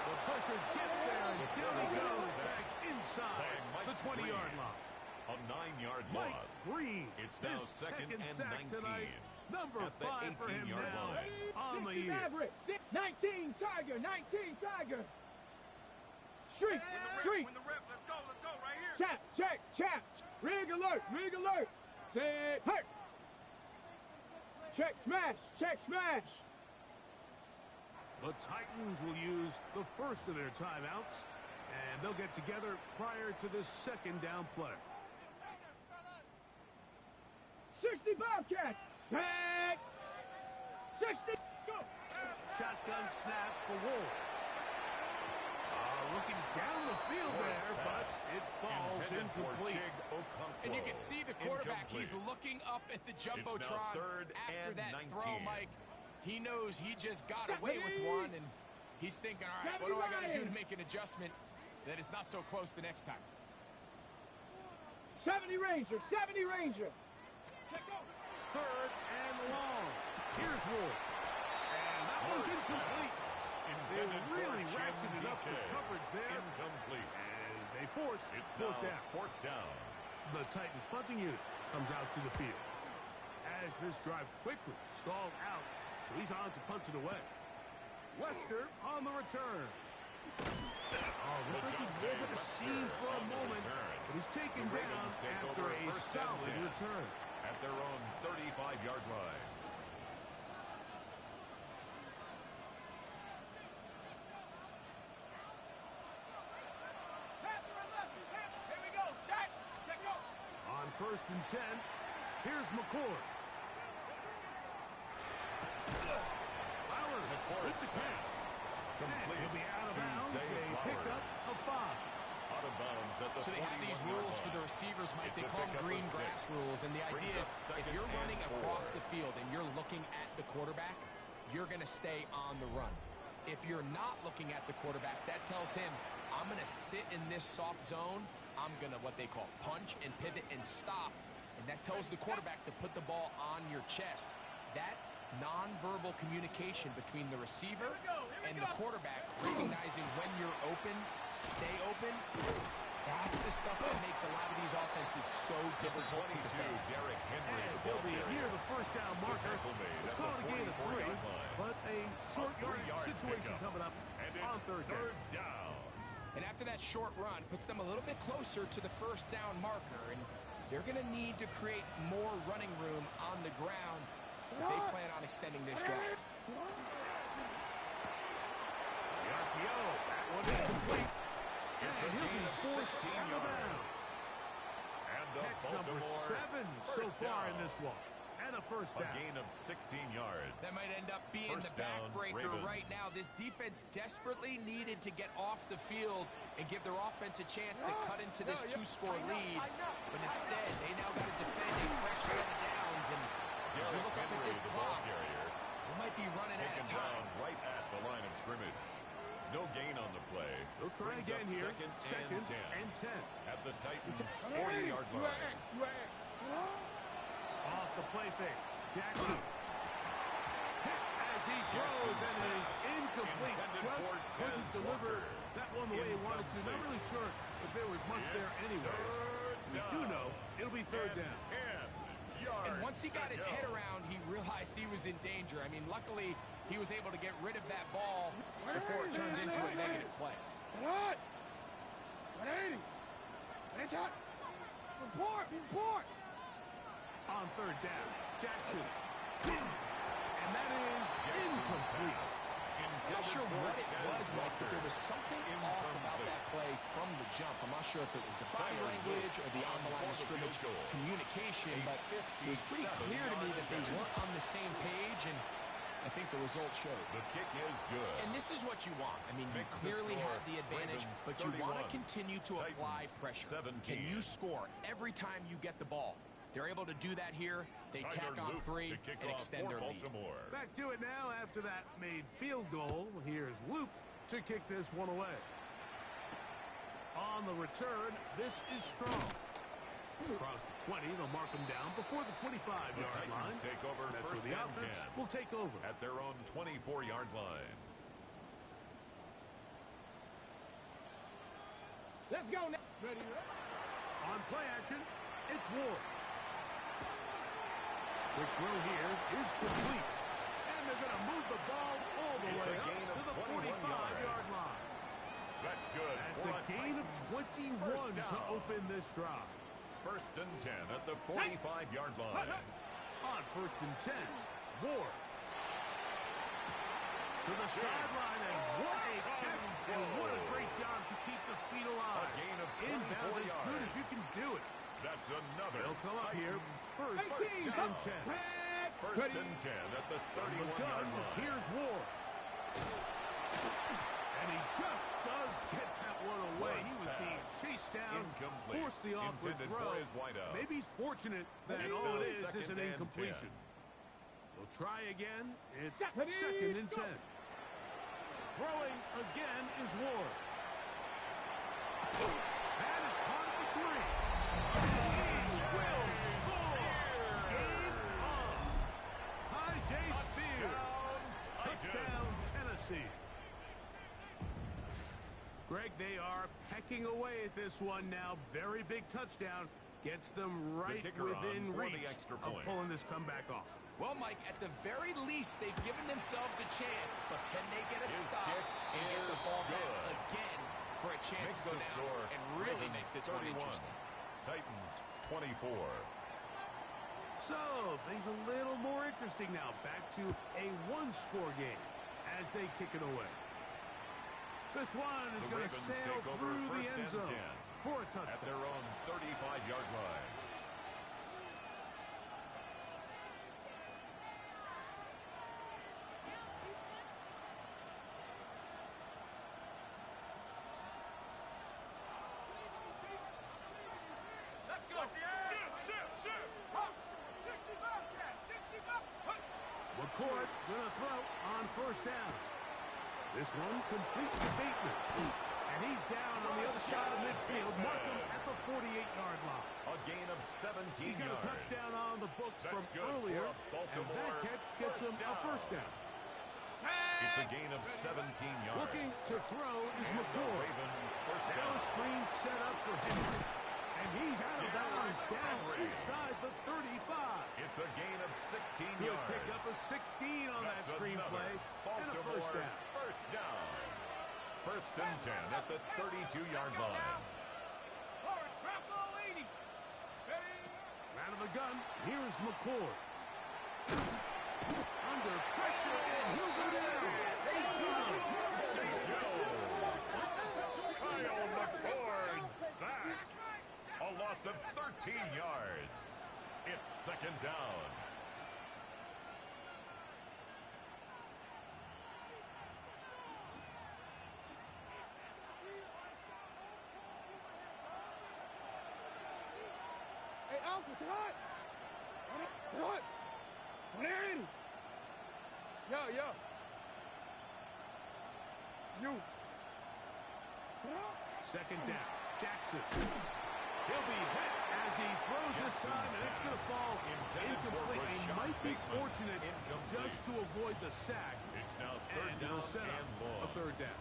The pressure gets there, and down he goes back inside the 20-yard line. A 9-yard Mike loss. Green, It's now his second and sack 19 tonight. Number at the 5 for him 18-yard now line. on the year. Average. 19, Tiger, 19, Tiger. Street, street. Win the rep. Let's go right here. Chap, check, chap. Rig alert, rig alert. Say, hey. Check, smash. The Titans will use the first of their timeouts, and they'll get together prior to this second down play. 60 Bobcat. Set. 60. Go. Shotgun snap for Wolf. Looking down the field there, but it falls incomplete. And you can see the quarterback, he's looking up at the Jumbotron after that throw, Mike. He knows he just got away with one, and he's thinking, all right, what do I got to do to make an adjustment that it's not so close the next time? 70 Ranger. Third and long. Here's Wolf. And that one's incomplete. They really ratcheted up the coverage there. Incomplete. And they force It's now fourth down. The Titans punting unit comes out to the field. As this drive quickly stalled out, so he's on to punch it away. Wester on the return. Looks like he gave it a seam for a moment, but he's taken down after a solid return. At their own 35-yard line. Here we go. Shot. Check go. On first and 10, here's McCord. Fowler with the pass. Complete. He'll be out of to bounds. Zay A pickup Flowers. of 5. Out of bounds at the So they have these 41-yard rules for the line. receivers, Mike. It's They a call them pickup of green 6. grass rules. And the idea Brings is up second if you're and running 4. across the field and you're looking at the quarterback, you're going to stay on the run. If you're not looking at the quarterback, that tells him, I'm going to sit in this soft zone. I'm going to, what they call, punch and pivot and stop. And that tells the quarterback to put the ball on your chest. That nonverbal communication between the receiver and the quarterback, recognizing when you're open, stay open, that's the stuff that makes a lot of these offenses so difficult to defend. Derrick Henry. And they'll be near the first down marker. It's called a gain of 3, but a short yardage situation coming up on third down. And after that short run, puts them a little bit closer to the first down marker. And they're going to need to create more running room on the ground if they plan on extending this drive. The RPO, that one is complete. And he'll be forced out of bounds. And the Catch number Baltimore 7 so first far down. in this one. And a first A down. gain of 16 yards. That might end up being First the down, backbreaker Ravens. right now. This defense desperately needed to get off the field and give their offense a chance to cut into this 2-score lead. But instead, they now got to defend a fresh set of downs. And as you look up at this clock, they might be running out of Taken time. down right at the line of scrimmage. No gain on the play. They'll try Brings again up here. Second and 10. At the Titans' 40-yard line. Off the play fake. Jackson. Hit as he throws and it is incomplete. Just couldn't deliver that one the way he wanted to. Not really sure if there was much there anyways. We do know it'll be third down. 10 yards. And once he got his head around, he realized he was in danger. I mean, luckily, he was able to get rid of that ball before it turned into a negative play. What? 180. It's hot. Report. On third down, Jackson. And that is incomplete. I'm not sure what it was, Mike, but there was something off about that play from the jump. I'm not sure if it was the body language or the on-the-line of scrimmage communication, but it was pretty clear to me that they weren't on the same page, and I think the result showed. The kick is good. And this is what you want. I mean, you clearly have the advantage, but you want to continue to apply pressure. Can you score every time you get the ball? They're able to do that here. They tack on 3 and extend their lead. Back to it now after that made field goal. Here's Luke to kick this one away. On the return, this is strong. Across the 20, they'll mark them down before the 25-yard line. Take over. That's where the offense will take over. At their own 24-yard line. Let's go now. Ready? On play action, it's Ward. The throw here is complete. And they're going to move the ball all the way up to the 45-yard line. That's good. That's a gain of 21 to open this drive. First and 10 at the 45-yard line. On first and 10, Ward. To the sideline, and what a catch. And what a great job to keep the feet alive. A gain of 24 Inbounds as good as you can do it. That's another. They'll come up here. First and 10. First and 10 at the 31-yard line. Here's Ward. And he just does get that one away. He was being chased down, forced the awkward throw. Maybe he's fortunate that all it is an incompletion. They'll try again. It's second and 10. Throwing again is Ward. That is caught at the 3. He will score. Game on. Tajay Spears. Touchdown, Tennessee. Greg, they are pecking away at this one now. Very big touchdown. Gets them right within reach of pulling this comeback off. Well, Mike, at the very least, they've given themselves a chance. But can they get a stop and get the ball back again for a chance to go down and really make this one interesting? Titans 24. So, things a little more interesting now. Back to a one-score game as they kick it away. This one is going to sail through the end zone for a touchdown. At their own 35-yard line. Let's go. Shift. 60 Bobcat. 60 Bobcat. McCourt going to throw on first down. This one complete to Bateman. And he's down on the other side of midfield. Mark him at the 48-yard line. A gain of 17 He's got a touchdown on the books from earlier. And that catch gets him a first down. It's a gain of 17 yards. Looking to throw is McCourt. Now a screen set up for Henry. And he's out of bounds down inside the 35. It's a gain of 16 He'll yards. pick up a 16 on that screen play. And a first down. First down. First and 10 at the 32-yard line. Out of the gun, here's McCourt. Under pressure, and he'll go down. Kyle McCord sacked. A loss of 13 yards. It's second down. Hey, Alpha, say what? What? What are you? Yo. You. Second down. Jackson. He'll be hit as he throws this time, and it's going to fall incomplete. He might be fortunate just to avoid the sack. It's now third down set up a third down.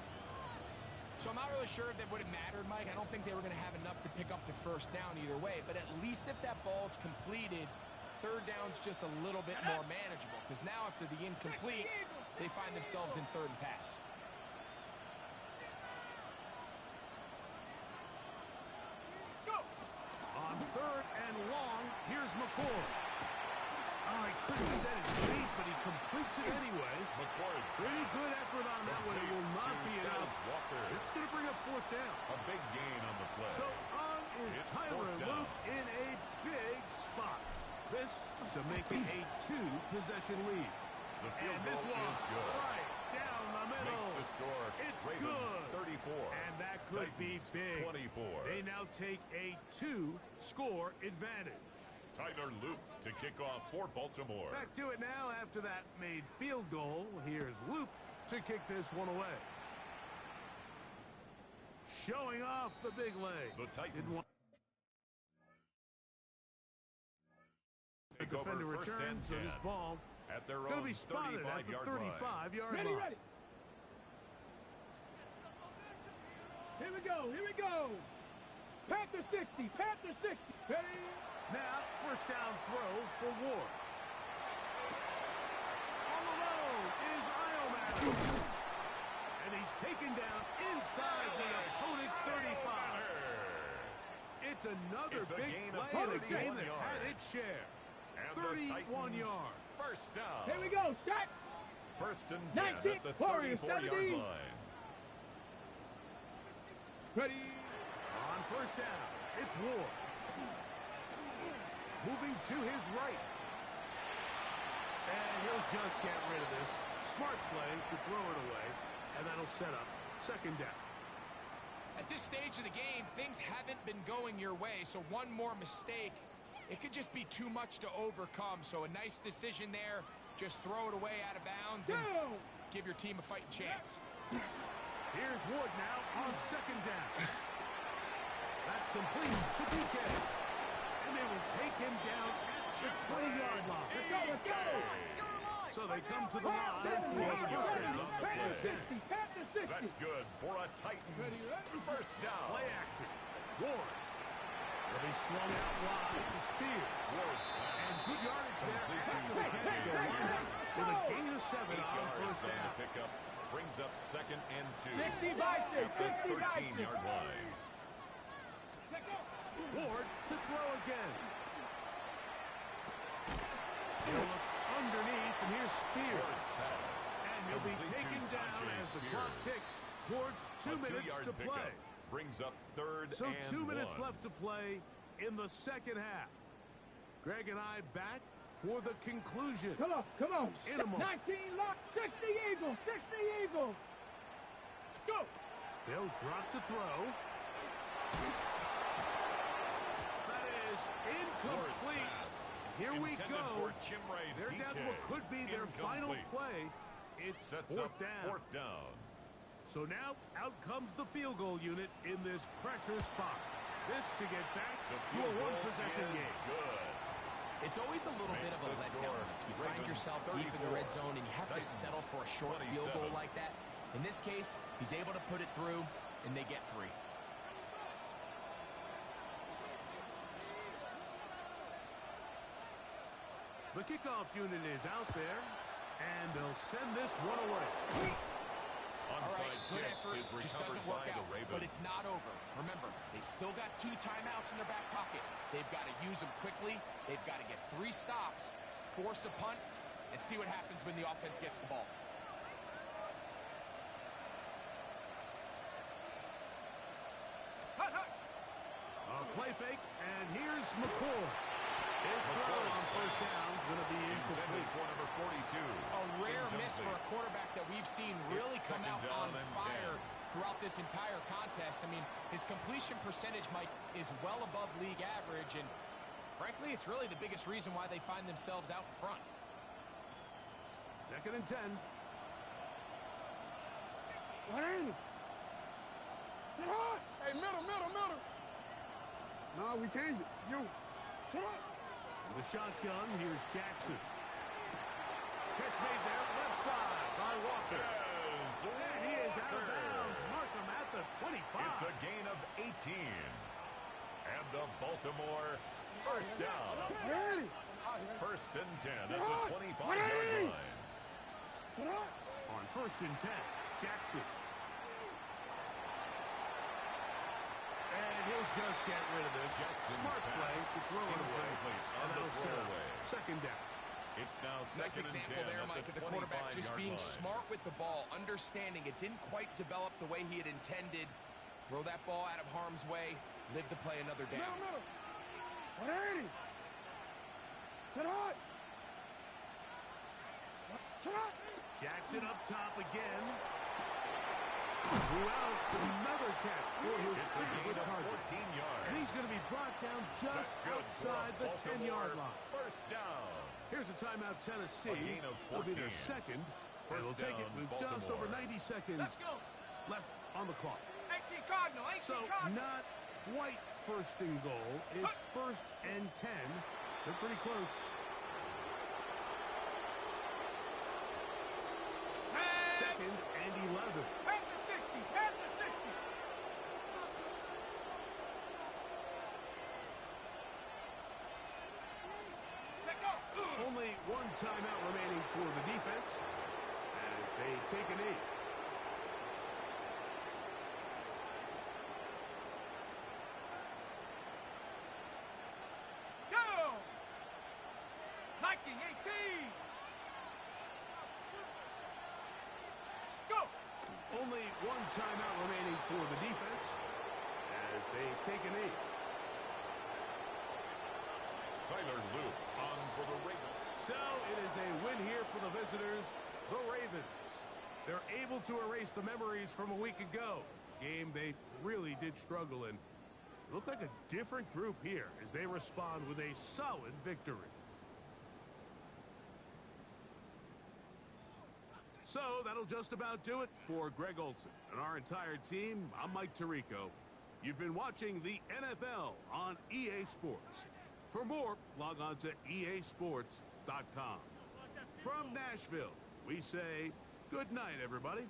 So I'm not really sure if that would have mattered, Mike. I don't think they were going to have enough to pick up the first down either way. But at least if that ball's completed, third down's just a little bit more manageable. Because now after the incomplete, they find themselves in third and pass. On third and long, here's McCourt. Oh, he couldn't set his feet, but he completes it anyway. McCord's pretty good effort on that one. It will not be enough. It's going to bring up fourth down. A big gain on the play. play. So on is It's Tyler fourth down. Luke in a big spot. This to make it a 2-possession lead. The field And this goal one is good. right down the middle. Makes the score. It's Ravens good. 34. And that could be Titans big. 24. They now take a 2-score advantage. Tyler Luke to kick off for Baltimore. Back to it now after that made field goal. Here's Luke to kick this one away. Showing off the big leg. The Titans The take over defender first and returns, so 10 this ball at their going to own be spotted at the 35-yard line. 35-yard line. Ready. Here we go. Here we go. Panther 60. Panther 60. Ready. Now, first down throw for Ward. On the road is Iomatter. And he's taken down inside the opponent's 35. It's another It's a big gain of play in a 31 game that's had yards. its share. And the 31 Titans, yards. First down. Here we go. Shot. First and 10 19, at the Warriors, 34-yard 17. line. Ready. On first down, it's Ward. Moving to his right. And he'll just get rid of this. Smart play to throw it away. And that'll set up second down. At this stage of the game, things haven't been going your way, so one more mistake, it could just be too much to overcome. So a nice decision there. Just throw it away out of bounds and give your team a fighting chance. Here's Ward now on second down. That's complete to DK. And they will take him down at the 20-yard line. Let's go. Let's go. So they come to the line for the first down. Panther 60. Panther 60. That's good for a Titans first down. Play action. Ward. Will be swung out wide to Spears. Ward's pass. And good yardage there. Complete to After the catch, they wind up with a gain of 7 on yards first on the down. pickup. Brings up second and 2. 60 by 6. At 60 by 6. 13-yard line. Ward to throw again. He'll look underneath, and here's Spears. Ward's pass. And he'll be Complete taken to down Tajay as the clock Spears. ticks towards 2 A minutes 2-yard to pickup play. brings up third So and 2 minutes 1. left to play in the second half. Greg and I back for the conclusion. Come on. Come on. In a moment. 19 lock. 60 Eagles. 60 Eagles. Go. They'll drop to throw. That is Ward's incomplete. pass. Here we Intended go. for Chimray They're down to what DK. could be their final Incomplete. play. It's Sets fourth up down. fourth down. So now out comes the field goal unit in this pressure spot. This to get back The to field a goal one-possession is game. Good. It's always a little bit Makes of a the letdown. score. You find Ravens yourself deep in the 34. red zone, and you have to Titans settle for a short field 27. goal like that. In this case, he's able to put it through, and they get free. The kickoff unit is out there, and they'll send this one away. All right, Onside good kick effort, is just recovered doesn't work by out. the Ravens. But it's not over. Remember, they still got 2 timeouts in their back pocket. They've got to use them quickly. They've got to get 3 stops, force a punt, and see what happens when the offense gets the ball. Play fake, and here's McCoy. His throw on first down is going to be Intended incomplete. for number 42. A rare miss for a quarterback that we've seen really It's come second out down on and fire 10. throughout this entire contest. I mean, his completion percentage, Mike, is well above league average, and frankly, it's really the biggest reason why they find themselves out in front. Second and 10. What is it? Sit hard. Hey, middle. No, we changed it. You. Sit hard. The shotgun, here's Jackson. Catch made there, left side by Walker. And he is out of bounds. Mark him at the 25. It's a gain of 18. And the Baltimore first down. Ready. First and 10 at Sit the hard. 25-yard Ready. line. Sit hard. On first and 10, Jackson. And he'll just get rid of this. Jackson's Smart play pass. to throw it away. Incomplete on And the that'll set up throwaway. second down. It's now Nice second and 10 example there, at Mike, of the the quarterback just 25-yard being line. smart with the ball, understanding it didn't quite develop the way he had intended. Throw that ball out of harm's way. Live to play another down. Jackson up top again. Well, another catch for his favorite target. 14 yards. And he's going to be brought down just outside the 10-yard line. First down. Here's a timeout, Tennessee. A gain of Will be their 14. second. And First they'll take it down, with just over Baltimore. 90 seconds Let's go. left on the clock. 18 Cardinal, 18 So Cardinal. not quite first and goal. It's first and 10. They're pretty close. Second and 11. Head to 60, head to 60. Check up. Only one timeout remaining for the defense as they take a knee. Go. Nike 18. Go. Only one timeout remaining for the defense as they take a knee. Tyler Luke on for the Ravens. So it is a win here for the visitors, the Ravens. They're able to erase the memories from a week ago. A game they really did struggle in. Look like a different group here as they respond with a solid victory. So that'll just about do it for Greg Olson and our entire team. I'm Mike Tirico. You've been watching the NFL on EA Sports. For more, log on to easports.com. From Nashville, we say good night, everybody.